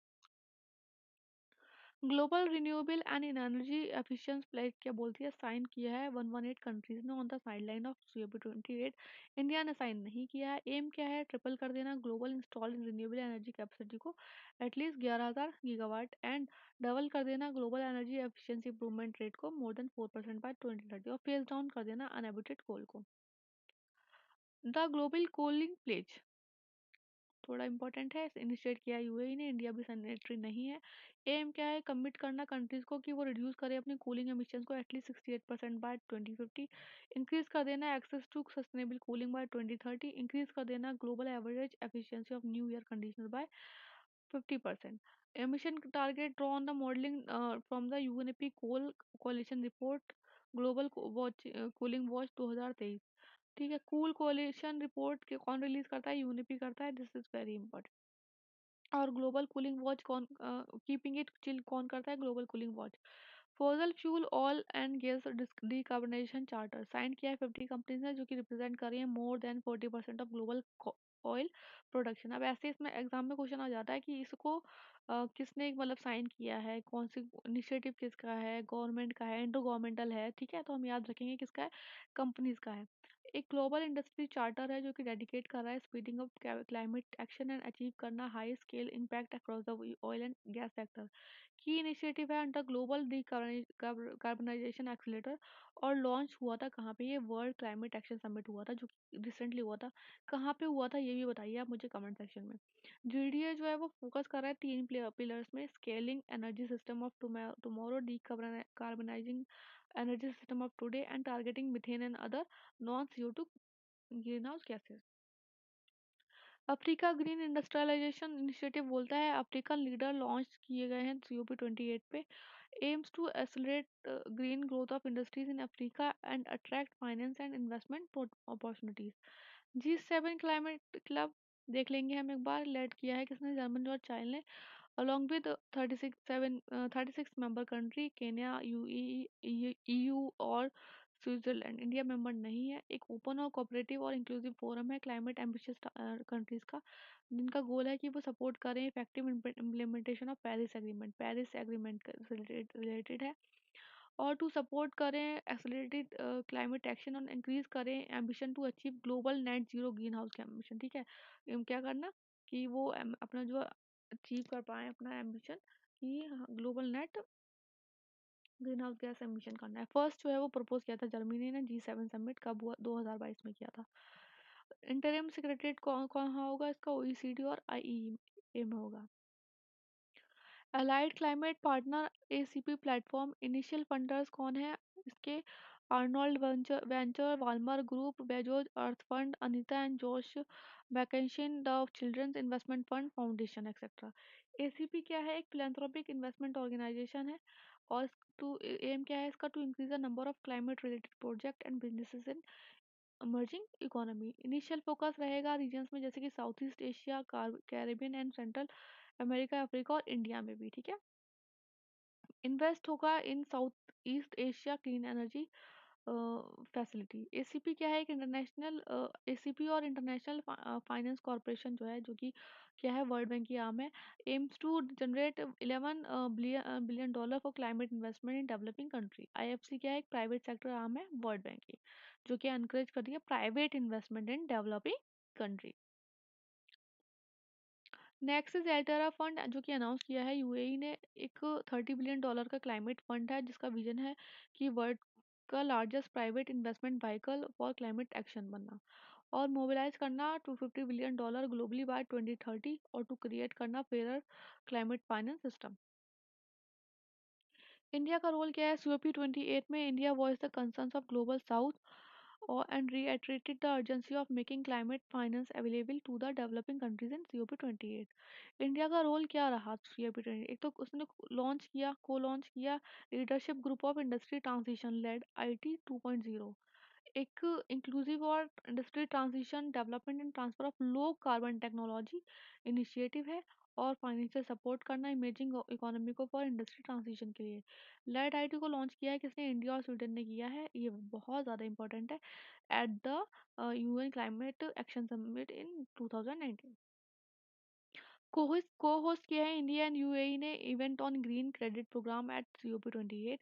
Global renewable and energy efficiency pledge क्या बोलती है? साइन किया है 118 कंट्रीज ने on the sideline of COP28। India ने साइन नहीं किया है। एम क्या है? ट्रिपल कर देना global installed renewable energy capacity को एटलीस्ट 11,000 गीगावाट, एंड डबल कर देना global energy efficiency improvement rate को मोर देन 4% बाय 2030, और फेज डाउन कर देना अनएबिटेड कोल को। द ग्लोबल कोलिंग प्लेज थोड़ा इंपॉर्टेंट है, इनिशिएट किया यूएई ने, इंडिया भी सिग्नेटरी नहीं है। एम क्या है? कमिट करना कंट्रीज को कि वो रिड्यूस करे अपनी कूलिंग एमिशंस को एटलीस्ट 68% बाय 2050, इंक्रीज कर देना access to sustainable cooling by 2030, increase कर देना global average efficiency of new air conditioner by 50%। Emission target draw on the modelling from the UNEP cool coalition report global watch cooling watch 2023, ठीक है। Cool कोalition report के कौन release करता है? UNEP करता है, दिस इज वेरी इंपॉर्टेंट। और global cooling watch कौन, कीपिंग इट चिल कौन करता है? Global cooling watch. Fossil fuel oil and gas decarbonisation charter sign किया है 50 कंपनीज ने, जो कि रिप्रेजेंट कर रही है more than 40% of global oil production. अब ऐसे इसमें एग्जाम में क्वेश्चन आ जाता है कि इसको किसने मतलब साइन किया है, कौन सी इनिशिएटिव किसका है, गवर्नमेंट का है, इंटो गवर्नमेंटल है, ठीक है, तो हम याद रखेंगे किसका है, कंपनीज का है। एक ग्लोबल इंडस्ट्री चार्टर है जो कि डेडिकेट कर रहा है speeding up climate action and achieve करना high scale impact across the oil and gas sector. Key initiative है अंडर ग्लोबल कार्बनाइजेशन एक्सीलेटर, और लॉन्च हुआ था कहाँ पे? ये वर्ल्ड क्लाइमेट एक्शन समिट हुआ था जो कि रिसेंटली हुआ था। कहाँ पे हुआ था ये भी बताइए आप मुझे कमेंट सेक्शन में। जीडीए जो है वो फोकस कर रहा है तीन पिलर्स में, scaling energy system of tomorrow, carbonizing energy system of today, and targeting methane and other non CO2 green house gases. Africa green industrialization initiative बोलता है अफ्रीकन लीडर लॉन्च किए गए हैं COP28 पे, aims to accelerate green growth of industries in Africa and attract finance and investment opportunities. G7 climate club देख लेंगे हम एक बार, लेड किया है किसने? जर्मनी और चाइना ने, along with 36 member country Kenya, UAE, EU और स्विट्जरलैंड। इंडिया मेंबर नहीं है। एक ओपन और कोऑपरेटिव और इंक्लूसिव फोरम है क्लाइमेट एम्बिशियस कंट्रीज का, जिनका गोल है कि वो सपोर्ट करें effective implementation of Paris agreement से रिलेटेड है, और टू सपोर्ट करें एक्सेलरेटेड क्लाइमेट एक्शन और इंक्रीज करें ambition to achieve global net zero green house का एम्बिशन, ठीक है। क्या करना कि वो अपना जो अचीव कर पाए अपना एम्बिशन, कि global net green house gas emission करना है। फर्स्ट जो है वो प्रपोज किया था जर्मनी ने, G7 समिट कब हुआ? 2022 में किया था। इंटरिम सेक्रेटरीट कौन कहाँ होगा इसका? OECD और IEA में होगा। Allied climate partner ACP platform initial funders कौन है इसके? Arnold Venture, Walmart Group, Bezos Earth Fund, Anita and Josh Vacation, the Children's Investment Fund Foundation, etc. ACP क्या है? एक philanthropic investment organization है और टू एम क्या है इसका? To increase the number of climate related project and businesses in emerging economy. Initial focus रहेगा regions में जैसे कि south east Asia, Caribbean and central America, Africa और इंडिया में भी। ठीक है, इन्वेस्ट होगा in south east Asia clean energy facility. ACP क्या है? एक इंटरनेशनल एसीपी और इंटरनेशनल फाइनेंस कॉरपोरेशन जो है, जो कि क्या है, वर्ल्ड बैंक की आर्म है, aims to generate 11 billion dollar for climate investment in developing country. IFC क्या है? एक प्राइवेट सेक्टर आर्म है वर्ल्ड बैंक की, जो कि एनकरेज करती है private investment in developing country. Next is Alterra fund, जो कि अनाउंस किया है यूएई ने। एक 30 बिलियन डॉलर का क्लाइमेट फंड है, जिसका विजन है कि वर्ल्ड का largest private investment vehicle for climate action बनना और मोबिलाइज करना 250 बिलियन डॉलर ग्लोबली बाय 2030 और टू क्रिएट करना fair climate finance system. India का रोल क्या है? सीओपी 28 में India voice the concerns of global south और and reiterated the urgency of making climate finance available to the developing countries in COP 28। India का role क्या रहा COP 28? एक तो उसने लॉन्च किया, को लॉन्च किया leadership group of industry transition led IT 2.0, एक इंक्लूसिव और industry transition development and transfer of low carbon technology initiative है और फाइनेंशियल सपोर्ट करना इमेजिंग इकोनॉमी को फॉर इंडस्ट्री ट्रांजिशन के लिए। लेट आईटी को लॉन्च किया है किसने? इंडिया और स्वीडन ने किया है, ये बहुत ज़्यादा इंपॉर्टेंट है, at the UN climate action summit in 2019। को होस्ट किया है इंडिया एंड यूएई ने event on green credit programme at COP 28।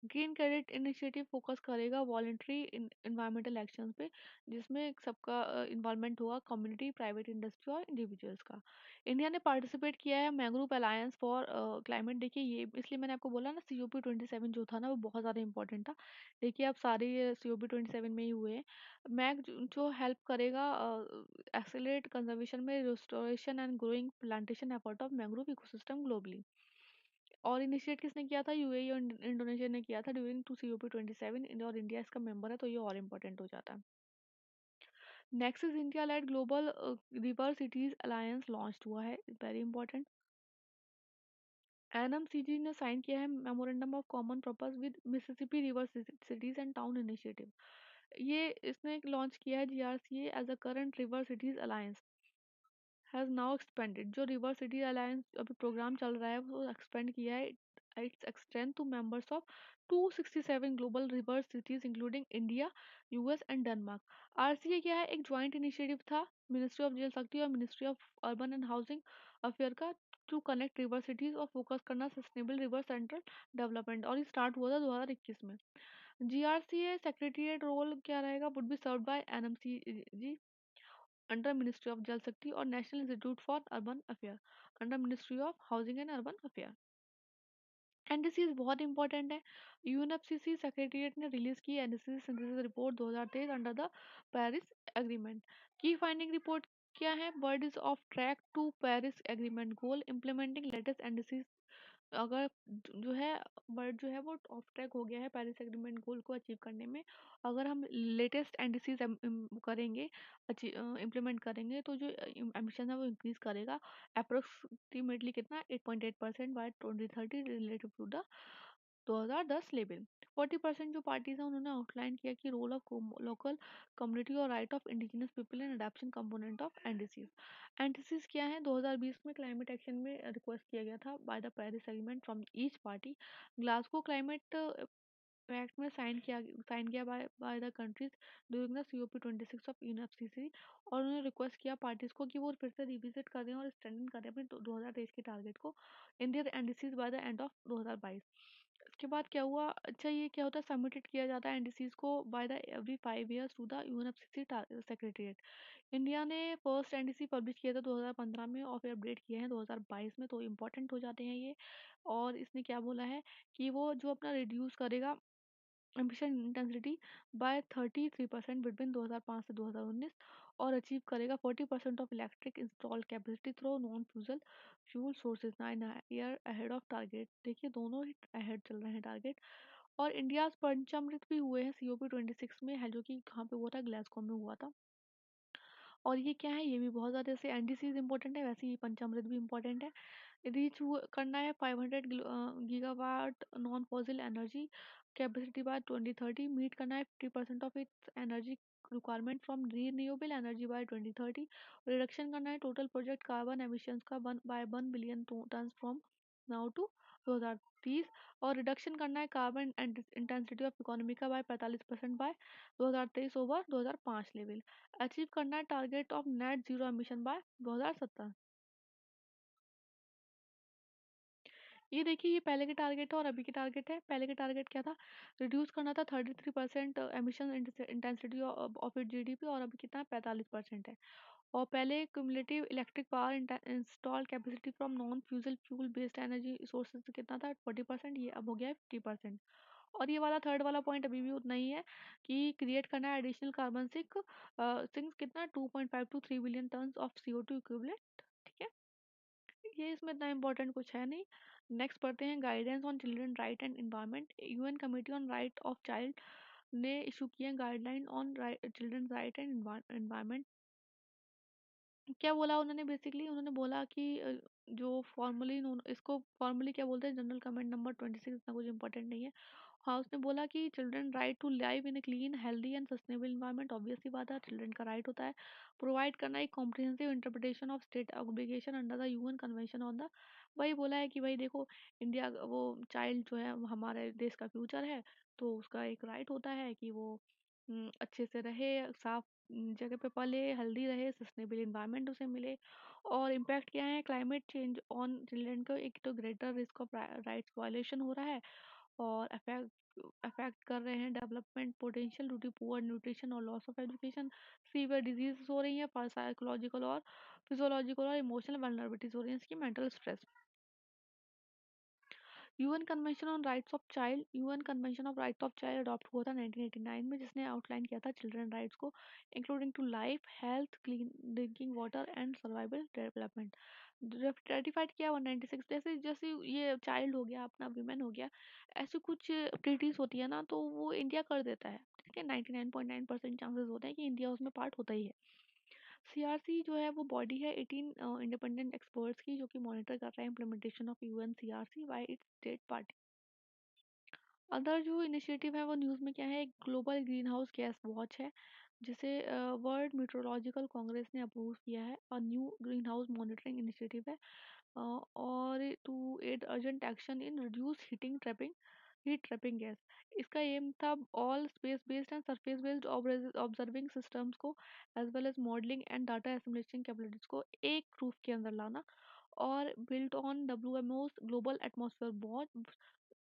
Green credit initiative focus करेगा वॉलेंट्री इन्वायरमेंटल एक्शंस पे, जिसमें सबका इन्वॉल्वमेंट होगा, कम्युनिटी, प्राइवेट इंडस्ट्री और इंडिविजुअल्स का। इंडिया ने पार्टिसिपेट किया है मैंग्रोव अलायंस फॉर क्लाइमेट। देखिए ये इसलिए मैंने आपको बोला ना, सीओपी 27 जो था ना वो बहुत ज़्यादा इंपॉर्टेंट था। देखिए अब सारे सीओपी 27 में ही हुए हैं। मैग जो हेल्प करेगा एक्सेलरेट कंजर्वेशन में restoration and growing plantation effort of mangrove ecosystem globally. और इनिशिएट किसने किया था? यूएई और इंडोनेशिया ने किया था ड्यूरिंग टू सीओपी 27, और इंडिया इसका मेंबर है तो ये और इम्पोर्टेंट हो जाता है। Next is India led global river cities alliance launch हुआ है, वेरी इंपॉर्टेंट। एनएमसीजी ने साइन किया है memorandum of common purpose with Mississippi river cities and town initiative. ये इसने लॉन्च किया है GRCA as a current river cities alliance has now expanded. जो रिवर सिटी अलायंस अभी प्रोग्राम चल रहा है वो एक्सपेंड किया है it's extend to members of 267 global river cities including India, US and Denmark. RCA क्या है? एक ज्वाइंट इनिशिएटिव था मिनिस्ट्री ऑफ जल शक्ति और ministry of urban and housing affair का, टू कनेक्ट रिवर सिटीज और फोकस करना सस्टेनेबल रिवर सेंट्रल डेवलपमेंट, और ये स्टार्ट हुआ था 2021 में। जीआरसीए सेक्रेटरीट रोल क्या रहेगा? Would be served by NMCG under ministry of Jal Shakti और national institute for urban affair under ministry of housing and urban affair. NDC बहुत इंपॉर्टेंट है। यूएनएफसीसी सेक्रेटरीट ने रिलीज की NDC synthesis report 2023 under the Paris agreement. की finding report क्या है? World is off track to Paris agreement goal implementing latest NDC. अगर जो है वर्ल्ड जो है वो ऑफ ट्रैक हो गया है पेरिस एग्रीमेंट गोल को अचीव करने में। अगर हम लेटेस्ट एनडीसीज करेंगे, इम्प्लीमेंट करेंगे, तो जो एमिशन है वो इंक्रीज करेगा अप्रोक्सीमेटली कितना? 8.8% by 2030 relative to the 2010 level. 40% जो पार्टीज हैं उन्होंने आउटलाइन किया कि रोल ऑफ लोकल कम्युनिटी और right of indigenous people in adoption component of NDCs. NDCs क्या है? 2020 में क्लाइमेट एक्शन में रिक्वेस्ट किया गया था by the Paris agreement from each party. Glasgow climate act में साइन किया by the countries during the COP 26 of UNFCCC, और उन्होंने रिक्वेस्ट किया पार्टीज को कि वो फिर से रिविजिट करें और स्ट्रेंथन करें अपने 2023 के टारगेट को in their NDCs by the end of 2022। इसके बाद क्या हुआ? अच्छा, ये क्या होता है? सबमिटेड किया जाता है एनडीसीज को by the every 5 years to the UNFCCC secretariat. India ने फर्स्ट एनडीसी पब्लिश किया था 2015 में और फिर अपडेट किए हैं 2022 में, तो इम्पोर्टेंट हो जाते हैं ये। और इसने क्या बोला है कि वो जो अपना रिड्यूस करेगा एम्बिशन इंटेंसिटी बाय 33% बिटवीन 2005 से 2019 और अचीव करेगा 40% of electric install capacity through non fossil fuel sources 9 year ahead of target. देखिए दोनों ही अहेड चल रहे हैं टारगेट। और इंडिया पंचामृत भी हुए हैं COP26 में है, जो कि कहाँ पे हुआ था, ग्लासगो में हुआ था। और ये क्या है, ये भी बहुत ज़्यादा, जैसे एनडीसीज इंपॉर्टेंट है वैसे ही पंचामृत भी इंपॉर्टेंट है। करना है 500 gigawatt non fossil energy capacity by 2030। Meet करना है 50% of its energy requirement from renewable energy by 2030। Reduction करना है टोटल प्रोजेक्ट कार्बन एमिशंस का 1 billion tonne from now to 2030। और रिडक्शन करना है कार्बन इंटेंसिटी ऑफ इकोनॉमी का by 45% by 2023 over 2005 level. Achieve करना है target of net zero emission by 2070। ये देखिए, ये पहले के टारगेट है और अभी के टारगेट है। पहले के टारगेट क्या था, रिड्यूस करना था 33% emission intensity of it GDP, और अभी कितना है, 45% है। और पहले cumulative electric power install capacity from non fossil fuel based energy sources कितना था, 40%, ये अब हो गया है 50%। और ये वाला थर्ड वाला पॉइंट अभी भी उतना ही है कि क्रिएट करना है एडिशनल कार्बन सिंक कितना, 2.5 to 3 billion tonne of CO2 equivalent. ठीक है, ये इसमें इतना इम्पोर्टेंट कुछ है नहीं। नेक्स्ट पढ़ते हैं, guidance on children right and environment. UN committee on right of child ने इशू किए guideline on children right and environment. क्या बोला उन्होंने, बेसिकली उन्होंने बोला कि जो फॉर्मली इसको फॉर्मली क्या बोलते हैं, जनरल कमेंट नंबर 26, इतना कुछ इंपॉर्टेंट नहीं है। हाँ, उसने बोला कि children right to live in a clean healthy and sustainable environment, obvious सी बात है, चिल्ड्रन का राइट होता है। प्रोवाइड करना एक comprehensive interpretation of state obligation under the UN convention on the. वही बोला है कि भाई देखो, इंडिया वो चाइल्ड जो है वो हमारे देश का फ्यूचर है, तो उसका एक राइट होता है कि वो अच्छे से रहे, साफ जगह पे पले, हेल्दी रहे, सस्टेनेबल इन्वायरमेंट उसे मिले। और इम्पैक्ट क्या है, क्लाइमेट चेंज ऑन चिल्ड्रन को एक तो greater risk of rights violation हो रहा है, और अफेक्ट अफेक्ट कर रहे हैं development potential due to poor nutrition और loss of education. Severe disease हो रही है, फॉर साइकोलॉजिकल और फिजियोलॉजिकल और इमोशनल वल्नरेबिलिटीज हो रही है, इसकी mental stress. UN convention on rights of child, UN convention of rights of child adopt हुआ था 1989 में, जिसने आउटलाइन किया था चिल्ड्रन राइट्स को, including to life, health, clean drinking water and survival development. Ratified किया 196। जैसे जैसे ये चाइल्ड हो गया, अपना वीमेन हो गया, ऐसी कुछ ट्रीटीज होती है ना, तो वो इंडिया कर देता है। ठीक है, 99.9% चांसेस होते हैं कि इंडिया उसमें पार्ट होता ही है। सीआरसी जो है वो बॉडी है 18 इंडिपेंडेंट एक्सपर्ट्स की, जो कि मॉनिटर कर रहे हैं implementation of UN CRC bye it's state party. Other जो इनिशिएटिव है वो न्यूज़ में क्या है, एक global green house gas watch है, जिसे वर्ल्ड मीट्रोलॉजिकल कांग्रेस ने अप्रूव किया है, और new green house monitoring initiative है। और to aid urgent action in reduce heat trapping gas. इसका एम था all space based and surface based observing systems को, as well as modelling and data assimilation capabilities को एक roof के अंदर लाना। और built on W global atmosphere watch,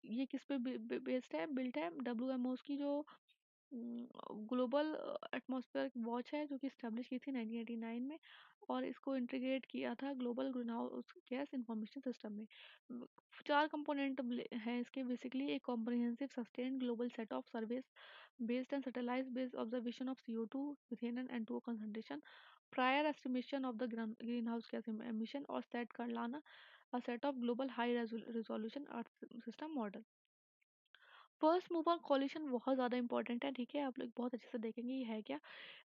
ये किस पे बेस्ड है, बिल्ट है डब्ल्यू की जो ग्लोबल एटमॉस्फेयर वॉच है, जो कि स्टैब्लिश की थी 1989 में। और इसको इंटीग्रेट किया था global green house gas information system में। म, चार कंपोनेंट हैं इसके, बेसिकली एक comprehensive sustain global set of service based and satellite based observation of CO2, methane and N2O concentration, prior estimation of the green house gas emission, और set कर लाना a set of global high resolution earth system model. First mover coalition बहुत ज़्यादा important है। ठीक है, आप लोग बहुत अच्छे से देखेंगे ये है क्या।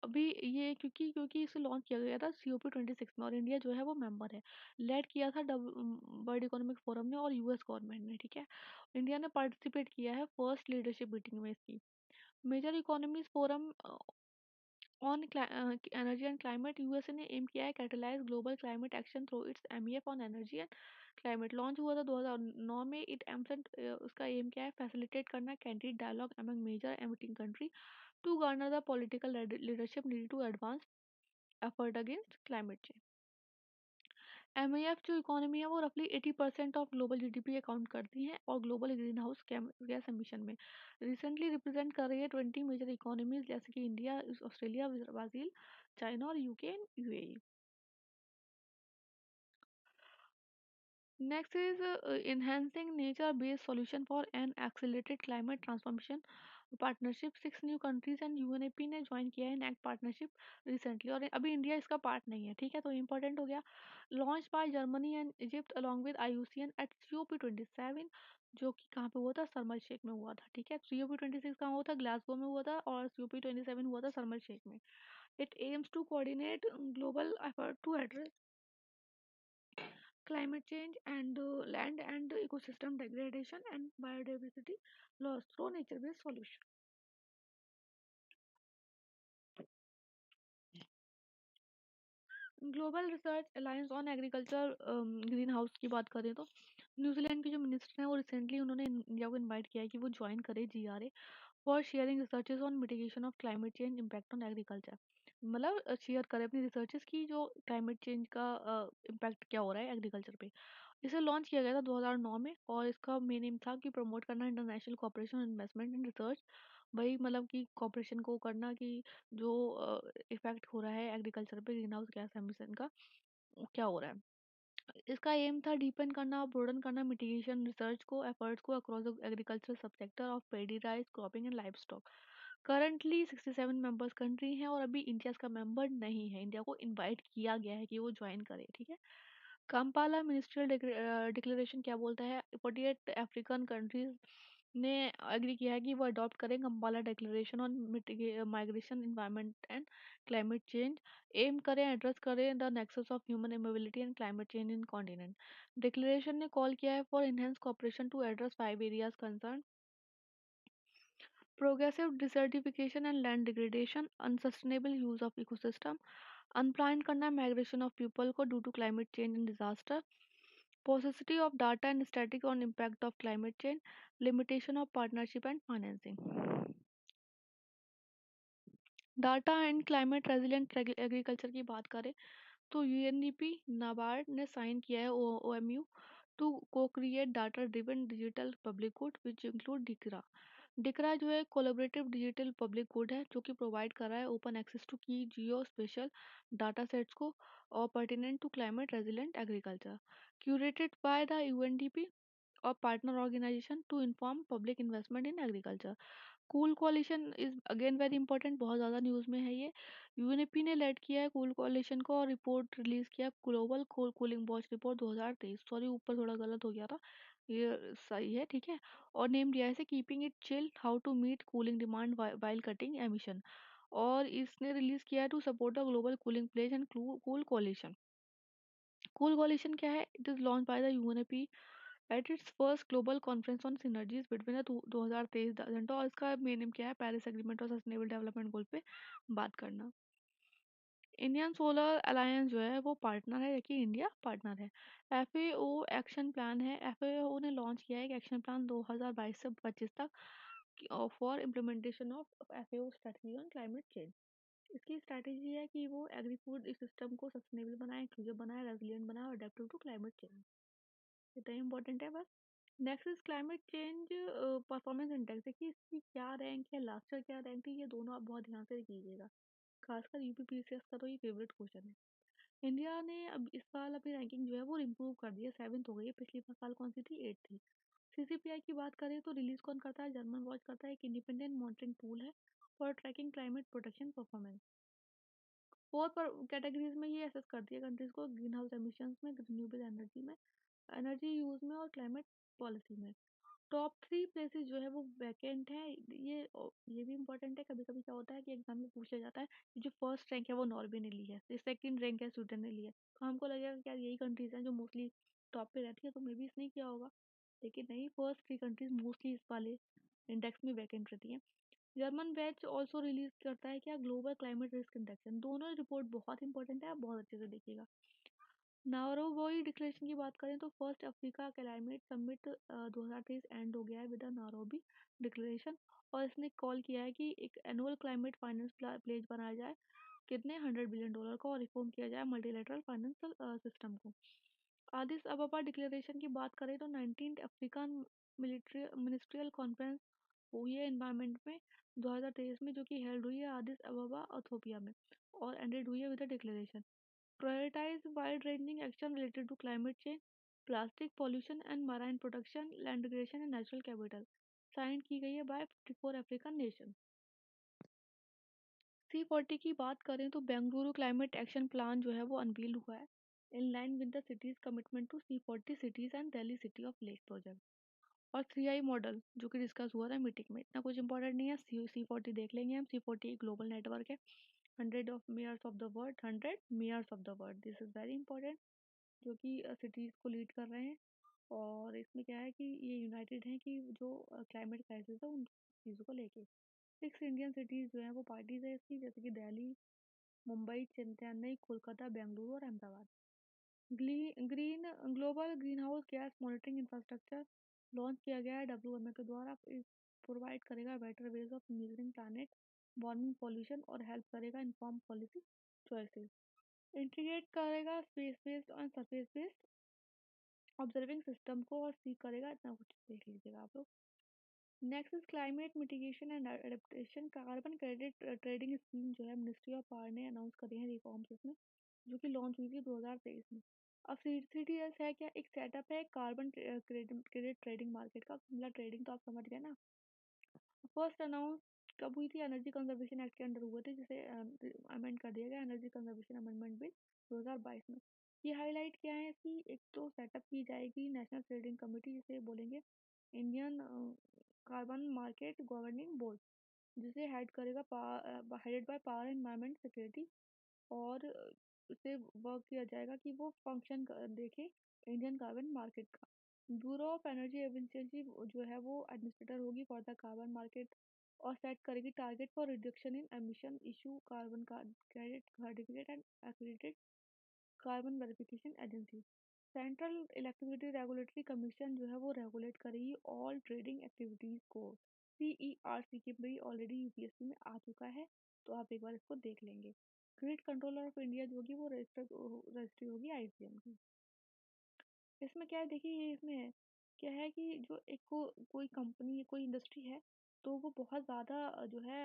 अभी ये क्योंकि क्योंकि इसे लॉन्च किया गया था COP26 में, और इंडिया जो है वो मेंबर है। लेड किया था वर्ल्ड इकोनॉमिक फोरम ने और यूएस गवर्नमेंट ने। ठीक है, इंडिया ने पार्टिसिपेट किया है फर्स्ट लीडरशिप मीटिंग में इसकी। Major economies forum on energy and climate, USA ने एम किया है catalyse global climate action through its MEF on energy and climate. Launch हुआ था 2009 में। इट एम्स उसका एम क्या है, फैसिलिटेट करना candidate dialogue among major emitting country to garner the political leadership needed to advance effort against climate change. MEF जो economy है वो रफली 80% ऑफ ग्लोबल GDP अकाउंट करती है, और global green house gas emission में रिसेंटली रिप्रेजेंट कर रही है 20 मेजर इकोनॉमीज, जैसे कि इंडिया, ऑस्ट्रेलिया, ब्राज़ील, चाइना और UK and UAE। Next is enhancing nature based solution for an accelerated climate transformation। Partnership 6 new countries and UNEP ने join किया है इन एक्ट पार्टनरशिप रिसेंटली, और अभी इंडिया इसका part नहीं है, ठीक है, तो इम्पोर्टेंट हो गया। Launch by Germany and Egypt along with IUCN at COP27, जो कि कहाँ पे हुआ था, शर्म शेख में हुआ था, ठीक है। COP26 कहाँ हुआ था, ग्लासगो में हुआ था, और COP27 हुआ था शर्म शेख में। It aims to coordinate global effort to address climate change and land and ecosystem degradation and biodiversity loss through nature-based solution. Global research alliance on agriculture green house की बात करें तो New Zealand के जो minister हैं वो recently उन्होंने India को इनवाइट किया है कि वो ज्वाइन करे GRA for sharing researches on mitigation of climate change impact on agriculture. मतलब शेयर करे अपनी रिसर्चेस की जो क्लाइमेट चेंज का इम्पैक्ट क्या हो रहा है एग्रीकल्चर पे। इसे लॉन्च किया गया था 2009 में, और इसका मेन एम था कि प्रमोट करना international cooperation investment in research. वही मतलब कि कोऑपरेशन को करना कि जो इफेक्ट हो रहा है एग्रीकल्चर पे ग्रीन हाउस गैस एमिशन का, वो क्या हो रहा है। इसका एम था डीपेन करना, ब्रोडन करना मिटिगेशन रिसर्च को, एफर्ट्स को across the agriculture subsector of paddy, rice, cropping and livestock. Currently 67 members country हैं, और अभी इंडिया इसका मेंबर नहीं है। इंडिया को इनवाइट किया गया है कि वो ज्वाइन करे, ठीक है। काम्पाला मिनिस्ट्रियल डिक्लेरेशन क्या बोलता है, 48 अफ्रीकन कंट्रीज ने एग्री किया है कि वो अडॉप्ट करें Kampala declaration on migration, environment and climate change. Aim करें एड्रेस करें the nexus of human mobility and climate change in continent. Declaration ने कॉल किया है for enhance cooperation to address 5 areas concern: progressive desertification and land degradation, unsustainable use of ecosystem, unplanned करना migration of people को due to climate change and disaster, paucity of data and static on impact of climate change, limitation of partnership and financing. Data and climate resilient agriculture की बात करें तो UNDP NABARD ने sign किया है OMU to cocreate data driven digital public good which include DiCRA. DiCRA जो है collaborative digital public good है, जो कि प्रोवाइड कर रहा है ओपन एक्सेस टू की जियो स्पेशल डाटा सेट्स को और pertinent to climate resilient agriculture, curated by the UNDP और partner organisation to inform public investment in agriculture. Cool coalition is again very important, बहुत ज़्यादा न्यूज़ में है ये। यूएनईपी ने लेड किया है कूल कोalition को और रिपोर्ट रिलीज किया, ग्लोबल कोल कूलिंग वॉच रिपोर्ट 2023। सॉरी, ऊपर थोड़ा गलत हो गया था, ये सही है, ठीक है। और नेम दिया है इसे keeping it chill how to meet cooling demand while cutting emission, और इसने रिलीज किया है to support the global cooling pledge and cool coalition. Cool coalition क्या है, it is launch by the UNEP at its first global conference on synergies between 2023 agenda, और इसका main aim क्या है, पेरिस एग्रीमेंट और sustainable development goal पे बात करना। इंडियन सोलर अलायंस जो है वो पार्टनर है, देखिए इंडिया पार्टनर है। एफएओ एक्शन प्लान है, एफएओ ने लॉन्च किया है एक एक्शन प्लान 2022 से 25 तक for implementation of FAO strategy on climate change. इसकी स्ट्रैटेजी है कि वो एग्री फूड सिस्टम को सस्टेनेबल बनाए, इंक्लूसिव बनाए, रेजिलिएंट बनाए और अडेप्टिव टू क्लाइमेट चेंज। इतना इंपॉर्टेंट है बस। Next is climate change performance index, देखिए इसकी क्या रैंक है, लास्ट ईयर क्या रैंक थी, ये दोनों आप बहुत ध्यान से कीजिएगा, खासकर यूपीपीसीएस का तो ये फेवरेट क्वेश्चन है। इंडिया ने अब इस साल अपनी रैंकिंग जो है वो इम्प्रूव कर दी है, 7th हो गई है, पिछली साल कौन सी थी, 8th थी। सीसीपीआई की बात करें तो रिलीज कौन करता है, जर्मन वॉच करता है, एक इंडिपेंडेंट मॉनिटरिंग टूल है for tracking climate protection performance. Four पर कैटेगरीज में ये असेस करती है कंट्रीज को, ग्रीन हाउस एमिशंस में, रिन्यूएबल एनर्जी में, एनर्जी यूज में और क्लाइमेट पॉलिसी में। टॉप 3 प्लेसेस जो है वो वैकेंट है। ये भी इंपॉर्टेंट है, कभी कभी क्या होता है कि एग्जाम में पूछा जाता है कि जो फर्स्ट रैंक है वो नॉर्वे ने ली है, सेकंड रैंक है स्वीडन ने ली है, तो हमको लगेगा कि यार यही कंट्रीज हैं जो मोस्टली टॉप पे रहती है, तो मे भी इसने किया होगा, लेकिन नहीं, फर्स्ट 3 कंट्रीज मोस्टली इस वाले इंडेक्स में वैकेंट रहती है। जर्मन बैच ऑल्सो रिलीज करता है क्या, ग्लोबल क्लाइमेट रिस्क इंडेक्स, दोनों रिपोर्ट बहुत इंपॉर्टेंट है, आप बहुत अच्छे से देखिएगा। नारोबी डिक्लेरेशन की बात करें तो first Africa climate summit 2023 and हो गया है विद नारोबी डिक्लेरेशन, और इसने कॉल किया है कि एक एनुअल क्लाइमेट फाइनेंस प्लेज बनाया जाए, कितने $100 बिलियन का, और रिफॉर्म किया जाए मल्टीलेटरल फाइनेंशियल सिस्टम को। आदिस अबाबा डिक्लेरेशन की बात करें तो 19th अफ्रीकन मिनिस्ट्रियल कॉन्फ्रेंस हुई है इन्वायरमेंट में 2023 में, जो कि हेल्ड हुई है आदिस अबाबा इथोपिया में, और एंडेड हुई है with declaration: prioritize wide-ranging action related to climate change, plastic pollution and marine protection, land degradation and natural capital. Sign की गई है बाय 54 अफ्रीकन नेशन। C40 की बात करें तो बेंगलुरु क्लाइमेट एक्शन प्लान जो है वो अनवील हुआ है in line with the cities commitment to C40 cities and Delhi city of lake project. और 3I मॉडल जो कि डिस्कस हुआ था मीटिंग में, इतना कुछ इंपॉर्टेंट नहीं है। C40 देख लेंगे हम। C40 ग्लोबल नेटवर्क है, 100 mayors of the world, this is very important, जो कि सिटीज़ को लीड कर रहे हैं। और इसमें क्या है कि ये यूनाइटेड हैं कि जो क्लाइमेट क्राइसिस है उन चीज़ों को लेके। 6 इंडियन सिटीज़ जो हैं वो पार्टीज है इसकी, जैसे कि दिल्ली, मुंबई, चेन्नई, कोलकाता, बेंगलुरु और Ahmedabad. Green global green house gas monitoring infrastructure launch किया गया है WMO के द्वारा। प्रोवाइड करेगा better ways of measuring planet warming pollution और हेल्प करेगा इन्फॉर्म पॉलिसी चॉइसेस। इंटीग्रेट करेगा स्पेस बेस्ड और सरफेस बेस्ड ऑब्जर्विंग सिस्टम को और सीख करेगा, इतना कुछ देख लीजिएगा आप लोग। Next is climate mitigation and adaptation. Carbon credit trading scheme जो है मिनिस्ट्री ऑफ पावर ने अनाउंस करी है रिफॉर्म्स इसमें, जो कि लॉन्च हुई थी 2023 में। अब CTS है क्या, एक सेटअप है कार्बन क्रेडिट ट्रेडिंग मार्केट का, मतलब ट्रेडिंग तो आप समझ गए ना। फर्स्ट अनाउंस कब हुई थी? एनर्जी कंजर्वेशन एक्ट के अंडर हुए थे, जिसे अमेंड कर दिया गया एनर्जी कंजर्वेशन अमेंडमेंट बिल 2022 में। ये हाईलाइट क्या है कि एक तो सेटअप की जाएगी नेशनल ट्रेडिंग कमेटी, जिसे बोलेंगे Indian carbon market governing board, जिसे हेड करेगा headed by power environment secretary. और उससे वर्क किया जाएगा कि वो फंक्शन देखे इंडियन कार्बन मार्केट का। ब्यूरो ऑफ एनर्जी एफिशिएंसी जो है वो एडमिनिस्ट्रेटर होगी फॉर द कार्बन मार्केट और सेट करेगी target for reduction in emission, issue carbon credit certificate and accredited carbon verification agency. Central electricity regulatory commission जो है वो रेगुलेट करेगी ऑल ट्रेडिंग एक्टिविटीज को। CERC की भी ऑलरेडी UPSC में आ चुका है, तो आप एक बार इसको देख लेंगे। ग्रिड कंट्रोलर ऑफ इंडिया जो होगी वो रजिस्ट्री होगी ICM की। इसमें क्या है देखिए, ये इसमें है क्या है कि जो एक कोई कंपनी कोई इंडस्ट्री है, तो वो बहुत ज़्यादा जो है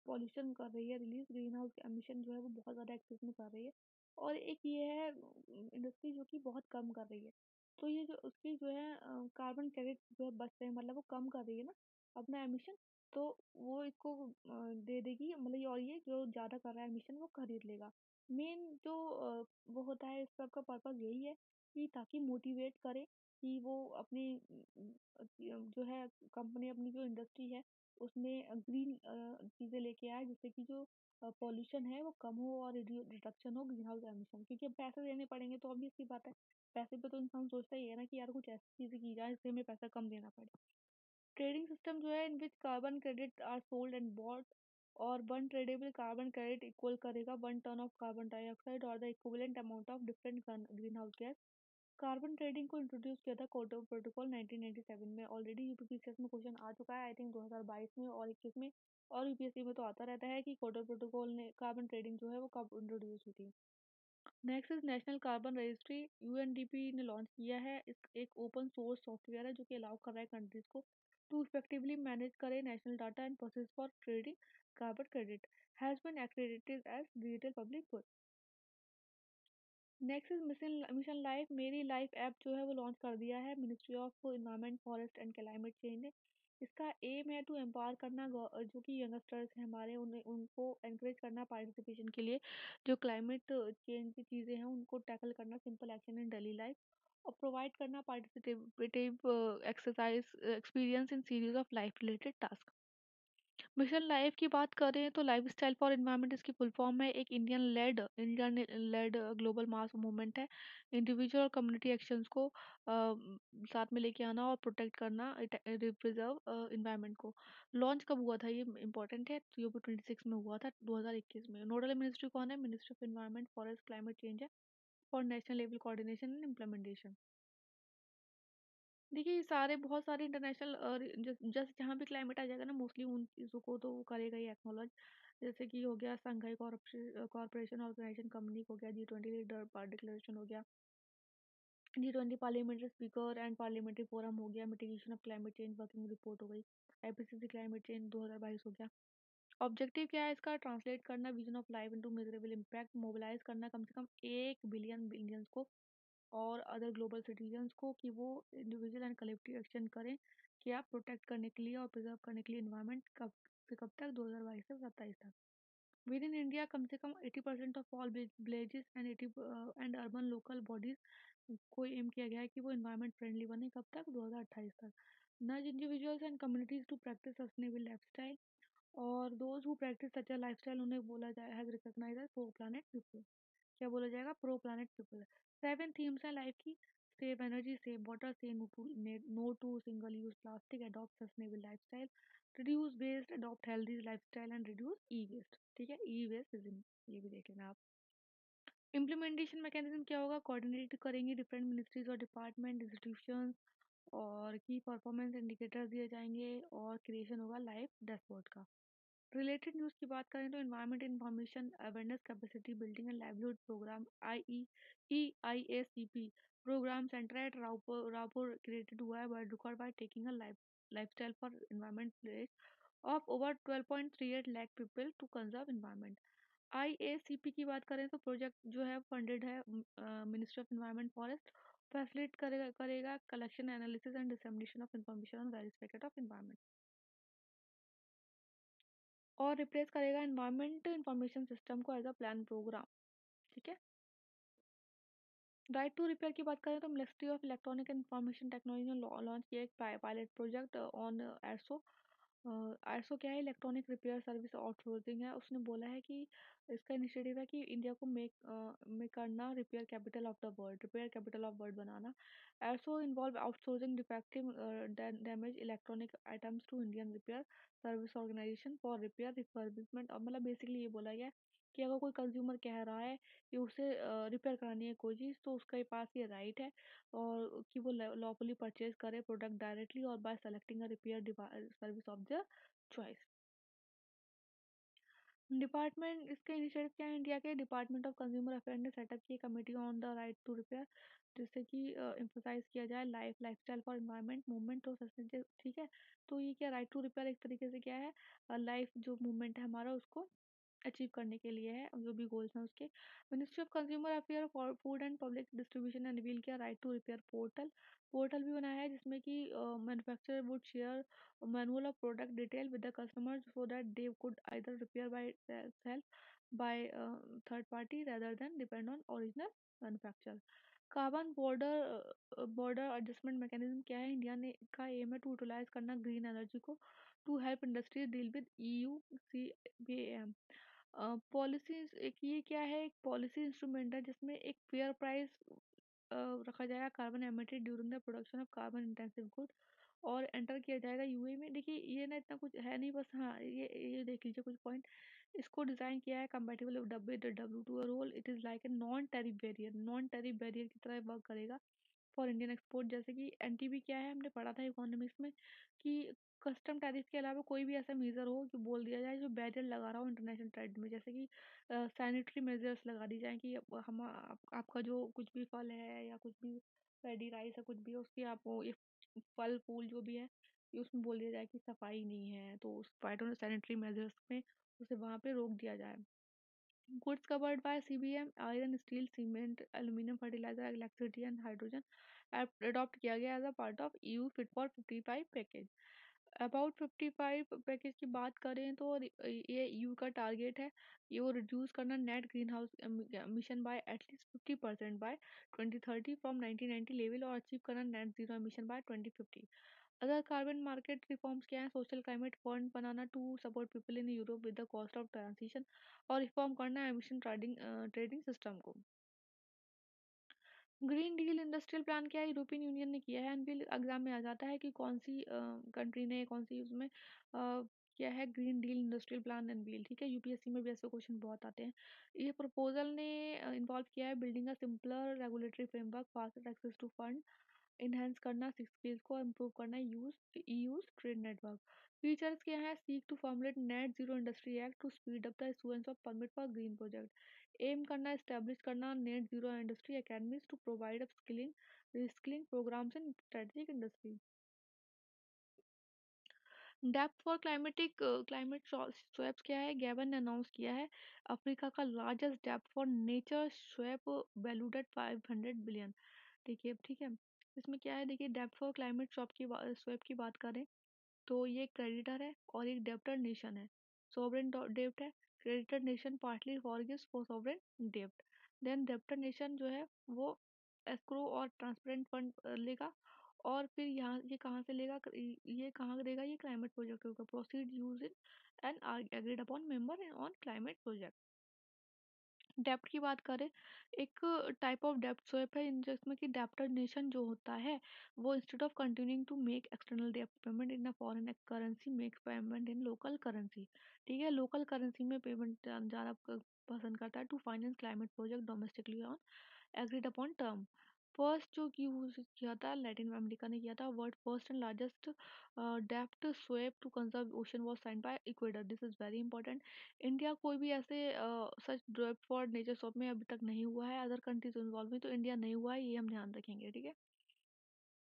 पॉल्यूशन कर रही है, रिलीज ग्रीन हाउस एमिशन जो है वो बहुत ज़्यादा एक्सेस में कर रही है। और एक ये है इंडस्ट्री जो कि बहुत कम कर रही है, तो ये जो उसकी जो है कार्बन क्रेडिट जो है बच रहे हैं, मतलब वो कम कर रही है ना अपना एमिशन, तो वो इसको दे देगी, मतलब ये, और ये जो ज़्यादा कर रहा है एमिशन वो खरीद लेगा। मेन जो वो होता है इस सब का पर्पज़ यही है कि ताकि मोटिवेट करे कि वो अपनी जो है कंपनी, अपनी जो इंडस्ट्री है उसमें ग्रीन चीज़ें लेके आए, जिससे कि जो पॉल्यूशन है वो कम हो और रिडक्शन हो ग्रीन हाउस एमिशन। क्योंकि अब पैसे देने पड़ेंगे तो ऑब्वियस सी बात है, पैसे पे तो इंसान सोचता ही है ना कि यार कुछ ऐसी चीज़ें की जाए जिससे हमें पैसा कम देना पड़े। ट्रेडिंग सिस्टम जो है in which carbon credit are sold and bought, और one tradable carbon credit equal करेगा 1 टन ऑफ कार्बन डाइऑक्साइड और the equivalent amount of different green house gas. Carbon trading को इंट्रोड्यूस किया था कोटो प्रोटोकॉल 1997 में। Already UPPCS में question आ चुका है, आई थिंक 2022 में और 21 में, और यूपीएससी में तो आता रहता है कि कोटो प्रोटोकॉल ने कार्बन ट्रेडिंग जो है वो कब इंट्रोड्यूस हुई थी। Next is national carbon registry. UNDP ने लॉन्च किया है। एक ओपन सोर्स सॉफ्टवेयर है जो कि अलाउ कर रहा है कंट्रीज को टू इफेक्टिवली मैनेज करे national data and process for trading carbon credit, has been accredited as digital public good. Next is mission life Meri life app जो है वो लॉन्च कर दिया है ministry of environment forest and climate change ने। इसका M है टू एम्पावर करना जो कि यंगस्टर्स हैं हमारे, उन्हें उनको एनकरेज करना पार्टिसिपेशन के लिए, जो क्लाइमेट चेंज की चीज़ें हैं उनको टैकल करना, simple action in daily life, और प्रोवाइड करना participative exercise experience in series of life related task. Mission life की बात करें तो लाइफ स्टाइल फॉर एनवायरनमेंट इसकी फुल फॉर्म है। एक Indian led global mass movement है। इंडिविजुअल और कम्युनिटी एक्शंस को साथ में लेके आना और प्रोटेक्ट करना प्रिजर्व एनवायरनमेंट को। लॉन्च कब हुआ था, ये इंपॉर्टेंट है, तो ये 26 में हुआ था 2021 में। नोडल मिनिस्ट्री कौन है? Ministry of environment forest climate change है for national level coordination and implementation. देखिए, ये सारे बहुत सारे इंटरनेशनल और जैसे जहाँ भी क्लाइमेट आ जाएगा ना, मोस्टली उन चीज़ों को तो वो करेगा ही एक्नॉलेज। जैसे कि हो गया शंघाई कॉर्पोरेशन ऑर्गेनाइजेशन कम्युनिक हो गया, G20 लीडर डिक्लेरेशन हो गया, G20 parliamentary speaker and parliamentary forum हो गया, mitigation of climate change working report हो गई, IPCC क्लाइमेट चेंज 2022 हो गया। ऑब्जेक्टिव क्या है इसका? ट्रांसलेट करना vision of life into measurable impact, mobilise करना कम से कम 1 बिलियन इंडियंस को, और अदर ग्लोबल सिटीजन्स को कि वो इंडिविजुअल एंड कलेक्टिव एक्शन करें कि आप प्रोटेक्ट करने के लिए और प्रिजर्व करने के लिए इन्वायरमेंट कब से कब तक 2022 से 27 तक। विद इन इंडिया कम से कम 80% of all villages and 80 and urban local bodies को एम किया गया है कि वो इन्वायरमेंट फ्रेंडली बने कब तक 2028 तक। Nudge individuals and communities to practise sustainable lifestyle और those who practise such a lifestyle उन्हें बोला जाए has recognised as pro planet people. क्या बोला जाएगा? Pro planet people. 7 थीम्स हैं लाइफ की। Save energy, save water, say no to single use plastic, adopt sustainable lifestyle, reduce waste, adopt healthy lifestyle and reduce e waste. ठीक है, ई waste ये भी देख लेना आप। इम्प्लीमेंटेशन मैकेनिज्म क्या होगा? कोऑर्डिनेट करेंगे डिफरेंट मिनिस्ट्रीज और डिपार्टमेंट इंस्टीट्यूशन और की परफॉर्मेंस इंडिकेटर्स दिए जाएंगे और क्रिएशन होगा लाइव डैशबोर्ड का। रिलेटेड न्यूज़ की बात करें तो environment information awareness capacity building and livelihood programme IEEIACP programme centre at रावपुर क्रिएटेड हुआ है record by taking a lifestyle for environment pledge of over 12.38 lakh people to conserve environment. IACP की बात करें तो प्रोजेक्ट जो है फंडेड है ministry of environment forest, facilitate करेगा collection analysis and dissemination of information on various aspect of environment और replace करेगा एनवायरमेंट इंफॉर्मेशन सिस्टम को एज अ प्लान प्रोग्राम। ठीक है। राइट टू रिपेयर की बात करें तो ministry of electronic and information technology ने लॉन्च किया एक pilot project on ERSO. ERSO क्या है? इलेक्ट्रॉनिक रिपेयर सर्विस आउटसोर्सिंग है। उसने बोला है कि इसका इनिशिएटिव है कि इंडिया को मेक करना repair capital of the world, repair capital of world बनाना। ERSO involve outsourcing defective damage electronic items to Indian repair service organisation for repair refurbishment. और मतलब बेसिकली ये बोला गया है कि अगर कोई कंज्यूमर कह रहा है कि उसे रिपेयर करानी है कोई चीज़ तो उसके पास ये राइट है और कि वो लॉफुली परचेज करे प्रोडक्ट डायरेक्टली और by selecting a repair service of the choice. Department इसके इनिशिएटिव क्या है? इंडिया के डिपार्टमेंट ऑफ कंज्यूमर अफेयर ने सेटअप की committee on the right to repair जिससे कि एम्फोसाइज किया जाए लाइफस्टाइल फॉर एनवायरनमेंट मूवमेंट और सस्टेनेबिलिटी। ठीक है, तो ये क्या राइट टू रिपेयर एक तरीके से क्या है लाइफ जो मूवमेंट है हमारा उसको अचीव करने के लिए है जो भी गोल्स हैं उसके। Ministry of consumer affair for food and public distribution ने रिवील किया right to repair portal. Portal भी बनाया है जिसमें कि manufacturer would share manual of product detail with the customer so that they could either repair by self by third party rather than depend on original manufacture. Carbon border adjustment mechanism क्या है? India ने का aim है to utilise करना green energy को to help industry deal with EU CBAM। Policies एक ये क्या है? एक पॉलिसी इंस्ट्रूमेंट है जिसमें एक फेयर प्राइस रखा जाएगा carbon emitted during the production of carbon intensive good और एंटर किया जाएगा यूए में। देखिए ये ना इतना कुछ है नहीं, बस हाँ ये देख लीजिए कुछ पॉइंट। इसको डिजाइन किया है compatible with WTO rule. It is like a non tariff barrier की तरह वर्क करेगा फॉर इंडियन एक्सपोर्ट। जैसे कि एनटीबी क्या है? हमने पढ़ा था इकोनॉमिक्स में कि कस्टम टैरिफ के अलावा कोई भी ऐसा मेजर हो कि बोल दिया जाए जो बैरियर लगा रहा हो इंटरनेशनल ट्रेड में, जैसे कि सैनिटरी मेजर्स लगा दी जाए कि आपका जो कुछ भी फल है या कुछ भी पैडी राइस है कुछ भी है उसकी आप ये फल फूल जो भी है ये उसमें बोल दिया जाए कि सफाई नहीं है तो उस फाइटो सैनिटरी मेजर्स में उसे वहां पे रोक दिया जाए। Goods covered by CBM, iron, steel, cement, aluminum, fertilizer, electricity and hydrogen adopt किया गया as a part of EU Fit for 55 package. About 55 package की बात करें तो ये EU का टारगेट है ये वो रिड्यूस करना net green house emission by at least 50% by 2030 from 1990 level और अचीव करना net zero emission by 2050। Other carbon market reforms क्या है? सोशल क्लाइमेट फंड बनाना to support people in Europe with the cost of transition और reform करना है emission trading system को। Green deal industrial plan क्या है? यूरोपियन यूनियन ने किया है। एनपीएल एग्जाम में आ जाता है कि कौन सी कंट्री ने कौन सी उसमें किया है green deal industrial plan NPL. ठीक है, यूपीएससी में भी ऐसे क्वेश्चन बहुत आते हैं। ये प्रपोजल ने इन्वॉल्व किया है building a simpler regulatory framework, faster access to fund, enhance करना सिक्स स्किल्स को इम्प्रूव करना, यूज ट्रेड नेटवर्क। फीचर्स क्या है? Seek to formulate net zero industry act to speed up the issuance of permit for green project. Aim करना establish करना net zero industry academies to provide up skilling reskilling programmes in strategic industry. डेप्थ for climate swaps क्या है? गैबन ने announce किया है Africa का largest depth for nature swap valued at 500 billion. देखिए अब ठीक है, इसमें क्या है देखिए डेब्ट फॉर क्लाइमेट स्वैप की बात करें तो ये क्रेडिटर है और एक डेब्टर नेशन है। सोवरेन डेब्ट है, creditor nation partly forgives for sovereign डेब्ट। देन डेब्टर नेशन जो है वो एस्क्रो और ट्रांसपेरेंट फंड लेगा और फिर यहाँ ये कहाँ से लेगा ये कहाँ देगा, ये क्लाइमेट प्रोजेक्ट होगा। Proceed use in and agreed upon member on climate project. डेब्ट की बात करें, एक टाइप ऑफ डेब्ट स्वैप है जिसमें कि डेब्टर नेशन जो होता है वो instead of continuing to make external डेब्ट payment in a foreign currency make payment in local currency. ठीक है, लोकल करेंसी में पेमेंट ज़्यादा पसंद करता है to finance climate project domestically on agreed upon term. First जो यूज किया था लैटिन अमेरिका ने किया था। वर्ल्ड फर्स्ट एंड लार्जेस्ट डेप्ट swap to conserve ocean was signed by Ecuador. This is very important. India कोई भी ऐसे सच डेप्ट फॉर नेचर स्वैप में अभी तक नहीं हुआ है। अदर कंट्रीज इन्वॉल्व में तो इंडिया नहीं हुआ है, ये हम ध्यान रखेंगे। ठीक है,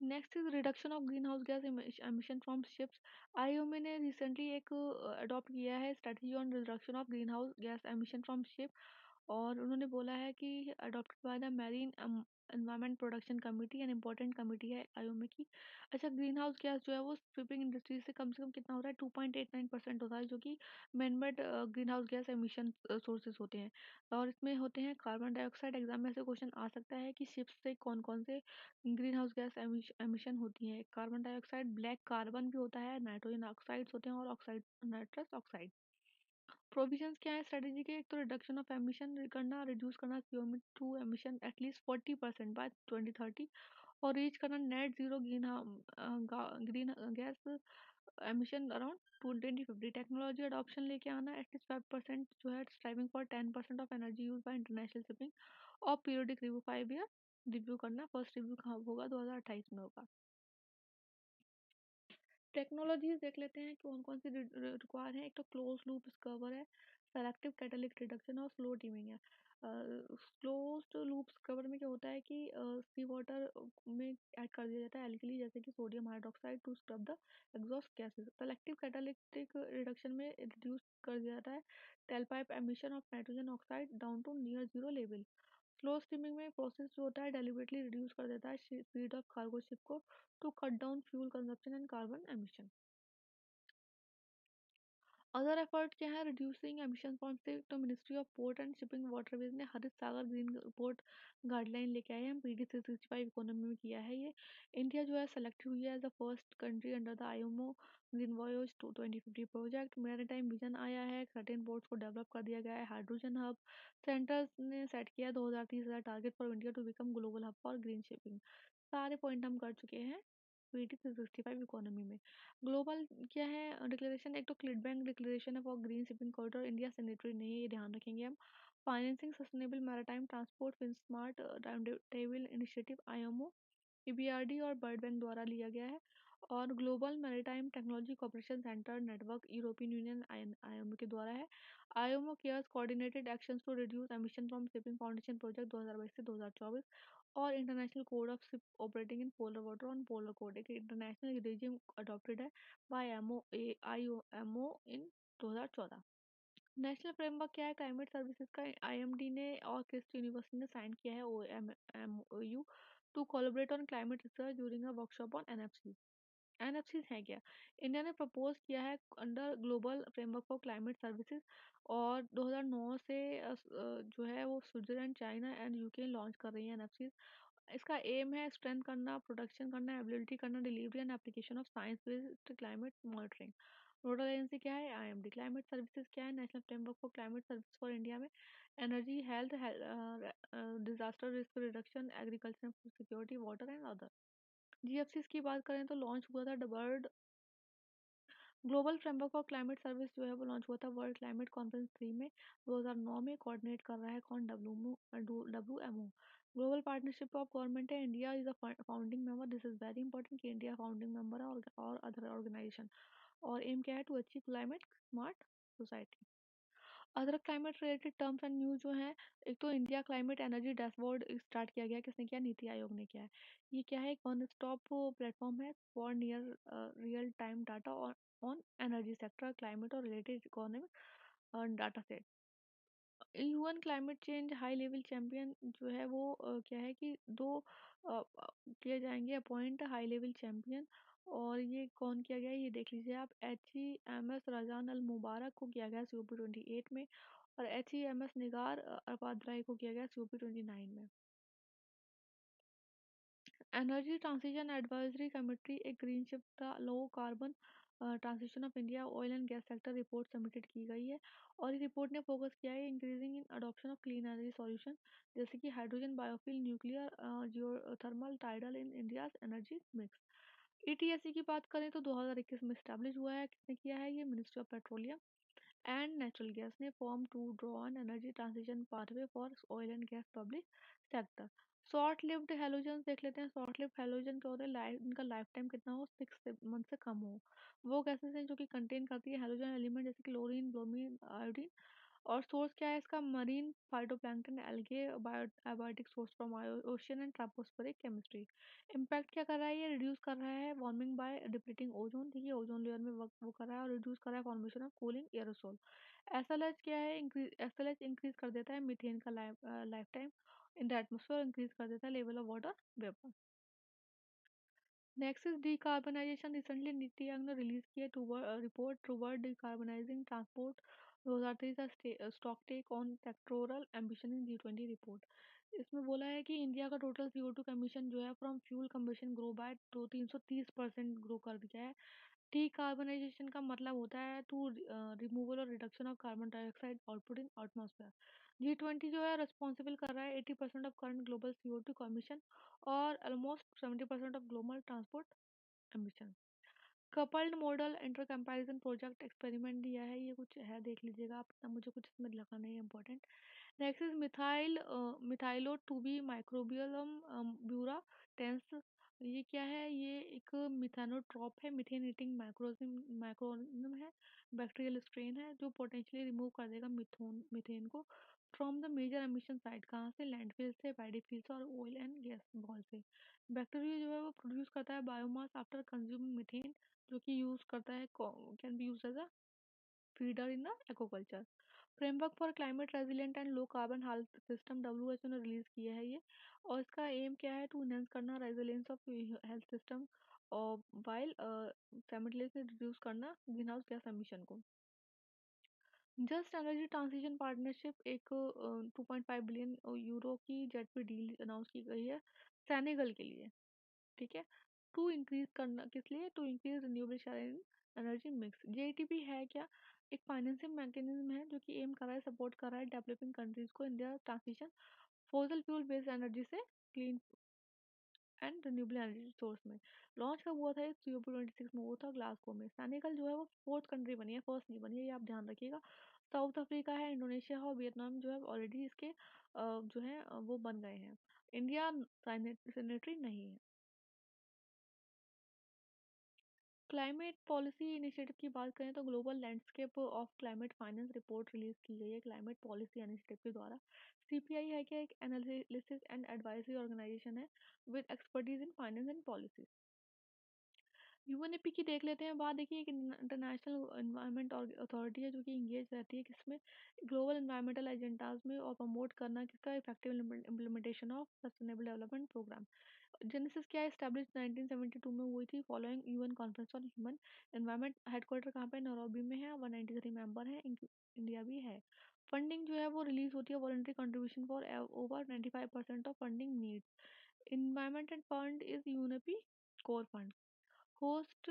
next is reduction of green house gas emission from ships. IOM ने रिसेंटली एक अडॉप्ट किया है strategy on reduction of green house gas emission from ship और उन्होंने बोला है कि adopted by the marine environment production committee an important committee है आईओएम की। अच्छा, ग्रीन हाउस गैस जो है वो शिपिंग इंडस्ट्री से कम कितना होता है 2.89% होता है जो कि manmade green house gas emission sources होते हैं और इसमें होते हैं कार्बन डाइऑक्साइड। एग्जाम में से क्वेश्चन आ सकता है कि शिप्स से कौन कौन से ग्रीन हाउस गैस एमिशन होती है। कार्बन डाइऑक्साइड, ब्लैक कार्बन भी होता है, नाइट्रोजन ऑक्साइड्स होते हैं और ऑक्साइड नाइट्रस ऑक्साइड। प्रोविजंस क्या है स्ट्रेटेजी के, एक तो रिडक्शन ऑफ एमिशन करना, रिड्यूस करना CO2 एमिशन एटलीस्ट 40% बाय 2030 और रीच करना net zero green gas emission around 2050। Technology adoption लेके आना एटलीस्ट 5% जो है, striving for 10% of energy use by international shipping और पीरियोडिक रिव्यू 5 ईयर रिव्यू करना। फर्स्ट रिव्यू कहाँ होगा, 2028 में होगा। टेक्नोलॉजीज देख लेते हैं कौन कौन सी रिक्वायर है। एक तो क्लोज लूप स्क्रबर है, सेलेक्टिव कैटालिटिक रिडक्शन और स्लो टीमिंग है। क्लोज्ड लूप स्क्रबर में क्या होता है कि सी वाटर में ऐड कर दिया जाता है एल्कली जैसे कि sodium hydroxide to scrub the exhaust gases. Selective catalytic reduction में रिड्यूस कर दिया जाता है tailpipe emission of nitrogen oxide down to near zero level. Slow steaming में प्रोसेस जो होता है डेलिबरेटली रिड्यूस कर देता है स्पीड ऑफ कार्गो शिप को to cut down fuel consumption and carbon emission. Other effort क्या है रिड्यूसिंग एमिशन फ्रॉम से, तो ministry of port and shipping waterways ने हरित सागर ग्रीन पोर्ट गाइडलाइन लेके आए हैं। हम PD 365 इकोनॉमी में किया है ये। इंडिया जो है सेलेक्ट हुई है as the first country under the IMO green voyage 2050 project. Maritime vision आया है, 13 पोर्ट्स को डेवलप कर दिया गया है। हाइड्रोजन हब सेंटर्स ने सेट किया 2030 target for India to become global hub for green shipping. सारे पॉइंट हम कर चुके हैं PD 365 इकोनॉमी में। ग्लोबल क्या है डिक्लेरेशन, एक तो क्लिड बैंक डिक्लेरेशन है for green shipping corridor, India signatory नहीं है, ये ध्यान रखेंगे हम। Financing sustainable maritime transport fin smart time table initiative IMO EBRD और वर्ल्ड बैंक द्वारा लिया गया है। और global maritime technology cooperation centre network European union IMO के द्वारा है। IMO cares coordinated actions to reduce emission from shipping foundation project 2022 से 2024 और international code of ship operating in polar water on polar code एक international regime adopted है bye IMO इन 2014। National framework क्या है climate services का, IMD ने और Christ university ने साइन किया है MOU to collaborate on climate research during a workshop on NFC. NFC है क्या, इंडिया ने प्रपोज किया है under global framework for climate services और 2009 से जो है वो Switzerland, China and UK launch कर रही है एनएफसी। इसका एम है स्ट्रेंथ करना, प्रोडक्शन करना, एबिलिटी करना, delivery and application of science based climate monitoring. Nodal agency क्या है, IMD। क्लाइमेट सर्विसेज क्या है, national framework for climate service for India में energy, health, disaster risk reduction, agriculture food security, water and other. GFCs की बात करें तो launch हुआ था world global framework for climate service जो है वो लॉन्च हुआ था वर्ल्ड क्लाइमेट कॉन्फ्रेंस 3 में 2009 में। कोऑर्डिनेट कर रहा है कौन, WMO। Global partnership of government है, India is a founding member. This is very important कि इंडिया फाउंडिंग मेंबर है और अदर ऑर्गेनाइजेशन। और एम क्या है to achieve climate smart society. Other climate related terms and news जो है, एक तो India climate energy dashboard start किया गया, किसने किया, नीति आयोग ने किया है। ये क्या है, एक वन स्टॉप प्लेटफॉर्म है for near real time data on energy sector, climate और related economic data set. UN climate change high level champion जो है वो क्या है कि दो किए जाएंगे अपॉइंट हाई लेवल चैंपियन। और ये कौन किया गया है ये देख लीजिए आप, HEMS रजान अल मुबारक को किया गया COP28 में, और HEMS निगार अपाद्राई को किया गया COP29 में। एनर्जी ट्रांजिशन एडवाइजरी कमेटी एक green ship the low carbon transition of India oil and gas sector report submitted की गई है। और इस रिपोर्ट ने फोकस किया है increasing in adoption of clean energy solution, जैसे कि hydrogen, biofuel, nuclear, geothermal, tidal in India's energy mix. ETSC की बात करें तो 2021 में स्टैब्लिश हुआ है। किसने किया है ये? Ministry of petroleum and natural gas ने form to draw an energy transition pathway for oil and gas public sector. Short lived halogen देख लेते हैं। शॉर्ट लिव्ड हैलोजन क्या होता है? इनका लाइफ टाइम कितना हो? 6 मंथ से कम हो। वो गैसेस हैं जो कि कंटेन करती है हैलोजन एलिमेंट, जैसे कि क्लोरीन, ब्रोमीन, आयोडीन। और सोर्स क्या है इसका? Marine phytoplankton, algae, biotic source from ocean and tropospheric chemistry. Impact क्या कर रहा है ये? रिड्यूस कर रहा है वार्मिंग बाय डिप्लीटिंग ओजोन, ठीक है, ओजोन लेयर में वो कर रहा है, और रिड्यूस कर रहा है formation of cooling aerosol. SLH क्या है? इंक्रीज, SLH इंक्रीज कर देता है मीथेन का life time in the atmosphere, increase कर देता है level of water vapour. Next is decarbonisation. Recently NITI Aayog ने रिलीज किया रिपोर्ट टूवर्ड डिकार्बनाइजिंग ट्रांसपोर्ट 2023 का stock take on sectoral ambition in G20 report. इसमें बोला है कि इंडिया का टोटल CO2 कमीशन जो है from fuel combustion grow by 330% grow कर दिया है। डिकार्बनाइजेशन का मतलब होता है टू रिमूवल और reduction of carbon dioxide output in atmosphere. G20 जो है रिस्पॉन्सिबल कर रहा है 80% of current global CO2 commission और almost 70% of global transport emission. Coupled model intercomparison project experiment दिया है, ये कुछ है देख लीजिएगा आप, इतना मुझे कुछ इसमें लगा नहीं है इंपॉर्टेंट। नेक्स्ट इज मिथाइलो टू बी माइक्रोबियलम ब्यूरा टेंस। ये क्या है? ये एक मिथानोट्रॉप है, मिथेन ईटिंग माइक्रोनिज्म है, बैक्टीरियल स्ट्रेन है जो पोटेंशियली रिमूव कर देगा मिथेन को from the major emission site. कहाँ से? लैंडफिल से, पैडी फील्ड से, और ऑयल एंड गैस बॉल से। बैक्टीरिया जो है वो प्रोड्यूस करता है बायोमास आफ्टर कंज्यूमिंग मीथेन, जो कि यूज करता है, can be use as a feeder in the aquaculture. Framework for climate resilient and low carbon health system WHO ने रिलीज किया है ये। और इसका एम क्या है? टू इनहेंस करना रेजिलियंस ऑफ हेल्थ सिस्टम और वाइल साइमल्टेनियसली रिड्यूस करना ग्रीन हाउस गैस एमिशन को। जस्ट एनर्जी ट्रांजिशन पार्टनरशिप एक 2.5 बिलियन यूरो की जेट डील अनाउंस की गई है सेनेगल के लिए, ठीक है, टू इंक्रीज करना, किस लिए? To increase renewable share in energy mix. JTP है क्या? एक फाइनेंसिंग मैकेनिज्म है जो कि एम कर रहा है, सपोर्ट कर रहा है डेवलपिंग कंट्रीज को in their transition fossil fuel based energy से clean and renewable energy source में। लॉन्च कब हुआ था? ये COP26 में हुआ था ग्लासगो में। सेनेगल जो है वो फोर्थ कंट्री बनी है, फर्स्ट नहीं बनी है, ये आप ध्यान रखिएगा। साउथ अफ्रीका है, इंडोनेशिया और वियतनाम जो है ऑलरेडी इसके जो है वो बन गए हैं। इंडिया सिग्नेटरी नहीं है। क्लाइमेट पॉलिसी इनिशिएटिव की बात करें तो global landscape of climate finance report release की गई है क्लाइमेट पॉलिसी इनिशिएटिव के द्वारा। CPI है क्या? एक एनालिसिस एंड एडवाइजरी ऑर्गेनाइजेशन है with expertise in finance and policy. UNEP की देख लेते हैं बात। देखिए एक इंटरनेशनल एनवायरनमेंट अथॉरिटी है जो कि इंगेज रहती है किसमें? ग्लोबल एनवायरमेंटल एजेंडाज में, और प्रमोट करना किसका? Effective implementation of sustainable development programme. Genesis क्या है? एस्टैब्लिश 1972 में हुई थी following UN conference on human environment. Headquarter कहाँ पे? नैरोबी में है। 193 मेंबर हैं, इंडिया भी है। फंडिंग जो है वो रिलीज होती है voluntary contribution for over 95% of funding needs. Environment and fund is UNEP core fund. Host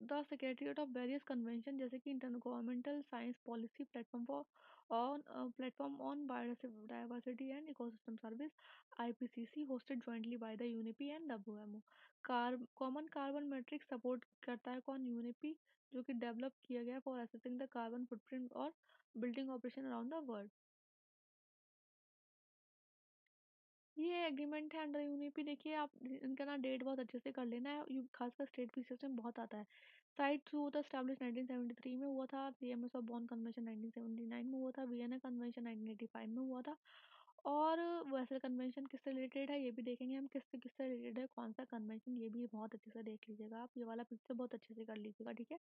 the secretariat of various convention, जैसे कि intergovernmental science policy platform for on biodiversity and ecosystem service. IPCC hosted jointly by the UNEP and WMO। Common carbon matrix support करता है कौन? UNEP, जो कि develop किया गया for assessing the carbon footprint और building operation around the world. ये agreement है अंडर यूनिपी। देखिए आप इनका ना डेट बहुत अच्छे से कर लेना है, खासकर स्टेट पीसीएस में बहुत आता है। साइट थ्रू था स्टैब्लिश 1973 में हुआ था। CMS ऑफ बॉन कन्वेंशन 1979 में हुआ था। वियना कन्वेंशन 1985 में हुआ था। और वेसल कन्वेंशन किससे रिलेटेड है ये भी देखेंगे हम, किससे किससे रिलेटेड है, कौन सा कन्वेंशन, ये भी बहुत अच्छे से देख लीजिएगा आप, ये वाला पिक्चर बहुत अच्छे से कर लीजिएगा, ठीक है।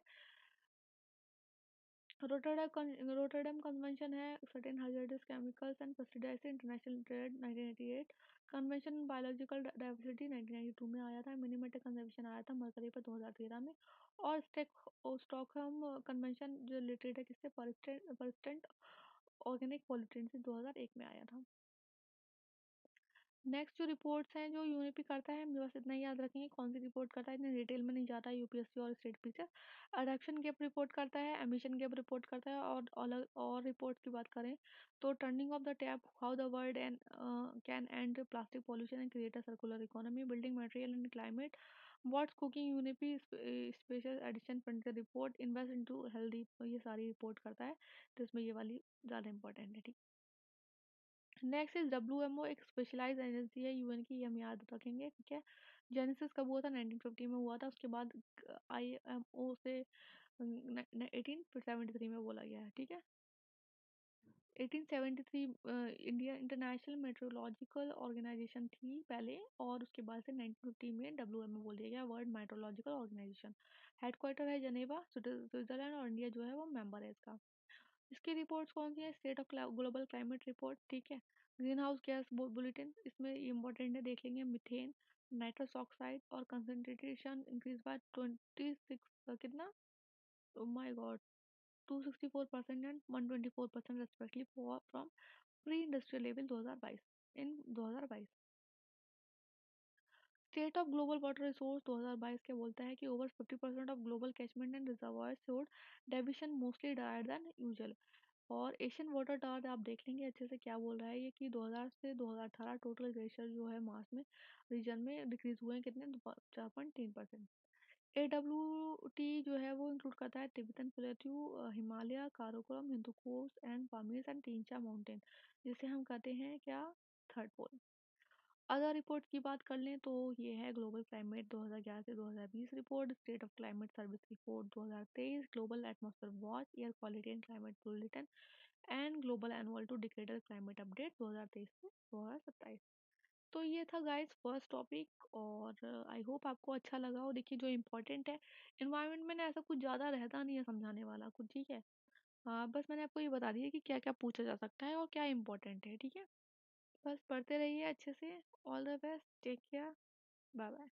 रोटरडैम कन्वेंशन है certain hazardous chemicals and pesticides international trade 1988। Convention on biological diversity 1992 में आया था। मिनिमम कंजर्वेशन आया था मरकरी पर 2013 में। और स्टॉकहोम कन्वेंशन जो रिलेटेड है किससे, परसिस्टेंट ऑर्गेनिक पॉल्यूटेंट से 2001 में आया था। नेक्स्ट जो रिपोर्ट्स हैं जो यूनिपी करता है, बस इतना ही याद रखेंगे कौन सी रिपोर्ट करता है, इतने डिटेल में नहीं जाता है यूपीएससी और स्टेट पीछे। अडॉप्शन गैप रिपोर्ट करता है, एमिशन गैप रिपोर्ट करता है। और रिपोर्ट की बात करें तो turning off the tap, how the world and can and plastic pollution and create a circular economy, building material and climate, what's cooking UNEP special edition front report, invest into healthy, ये सारी report करता है। तो इसमें ये वाली ज़्यादा important है, ठीक। नेक्स्ट इज डब्ल्यूएमओ, एक स्पेशलाइज एजेंसी है यूएन की, ये हम याद रखेंगे, ठीक है। जेनेसिस कब हुआ था, 1950 में हुआ था। उसके बाद आईएमओ से 1873 में बोला गया है, ठीक है। 1873 इंडिया इंटरनेशनल मेट्रोलॉजिकल ऑर्गेनाइजेशन थी पहले, और उसके बाद से 1950 में डब्ल्यूएमओ बोल दिया गया, वर्ल्ड मेट्रोलॉजिकल ऑर्गेनाइजेशन। हेडक्वार्टर है जनेवा, स्विट्जरलैंड, और इंडिया जो है वो मेंबर है इसका। इसकी रिपोर्ट्स कौन सी है, state of global climate report, ठीक है। ग्रीन हाउस गैस बुलेटिन, इसमें इम्पोर्टेंट है, देख लेंगे। मिथेन, नाइट्रस ऑक्साइड और कंसंट्रेशन इंक्रीज बाय 26 कितना, oh my God, 264% and 124% respectively from pre industrial level 2022, in 2022। State of global water resource 2022 के बोलता है कि over 50% of global catchment and reservoir showed deviation mostly drier than usual. और Asian water tower आप देख लेंगे अच्छे से, क्या बोल रहा है ये कि 2000 से 2018 टोटल ग्लेशियर जो है मास में रीजन में डिक्रीज हुए हैं कितने, 4.3%। AWT जो है वो इंक्लूड करता है Tibetan plateau, Himalaya, Karakoram, Hindu Kush and Pamir and Tien Shan mountain, जिसे हम कहते हैं क्या, थर्ड पोल। अदर रिपोर्ट की बात कर लें तो ये है ग्लोबल क्लाइमेट 2011 से 2020 report, state of climate service report 2023, global atmosphere watch, air quality and climate bulletin and global annual to decadal climate update 2023 से 2027। तो ये था गाइस फर्स्ट टॉपिक, और आई होप आपको अच्छा लगा हो। देखिए जो इम्पोर्टेंट है, इन्वायरमेंट में ना ऐसा कुछ ज़्यादा रहता नहीं है समझाने वाला कुछ, ठीक है। हाँ, बस मैंने आपको ये बता दिया कि क्या क्या पूछा जा सकता है और क्या इम्पोर्टेंट है, ठीक है। बस पढ़ते रहिए अच्छे से। All the best, take care, bye bye.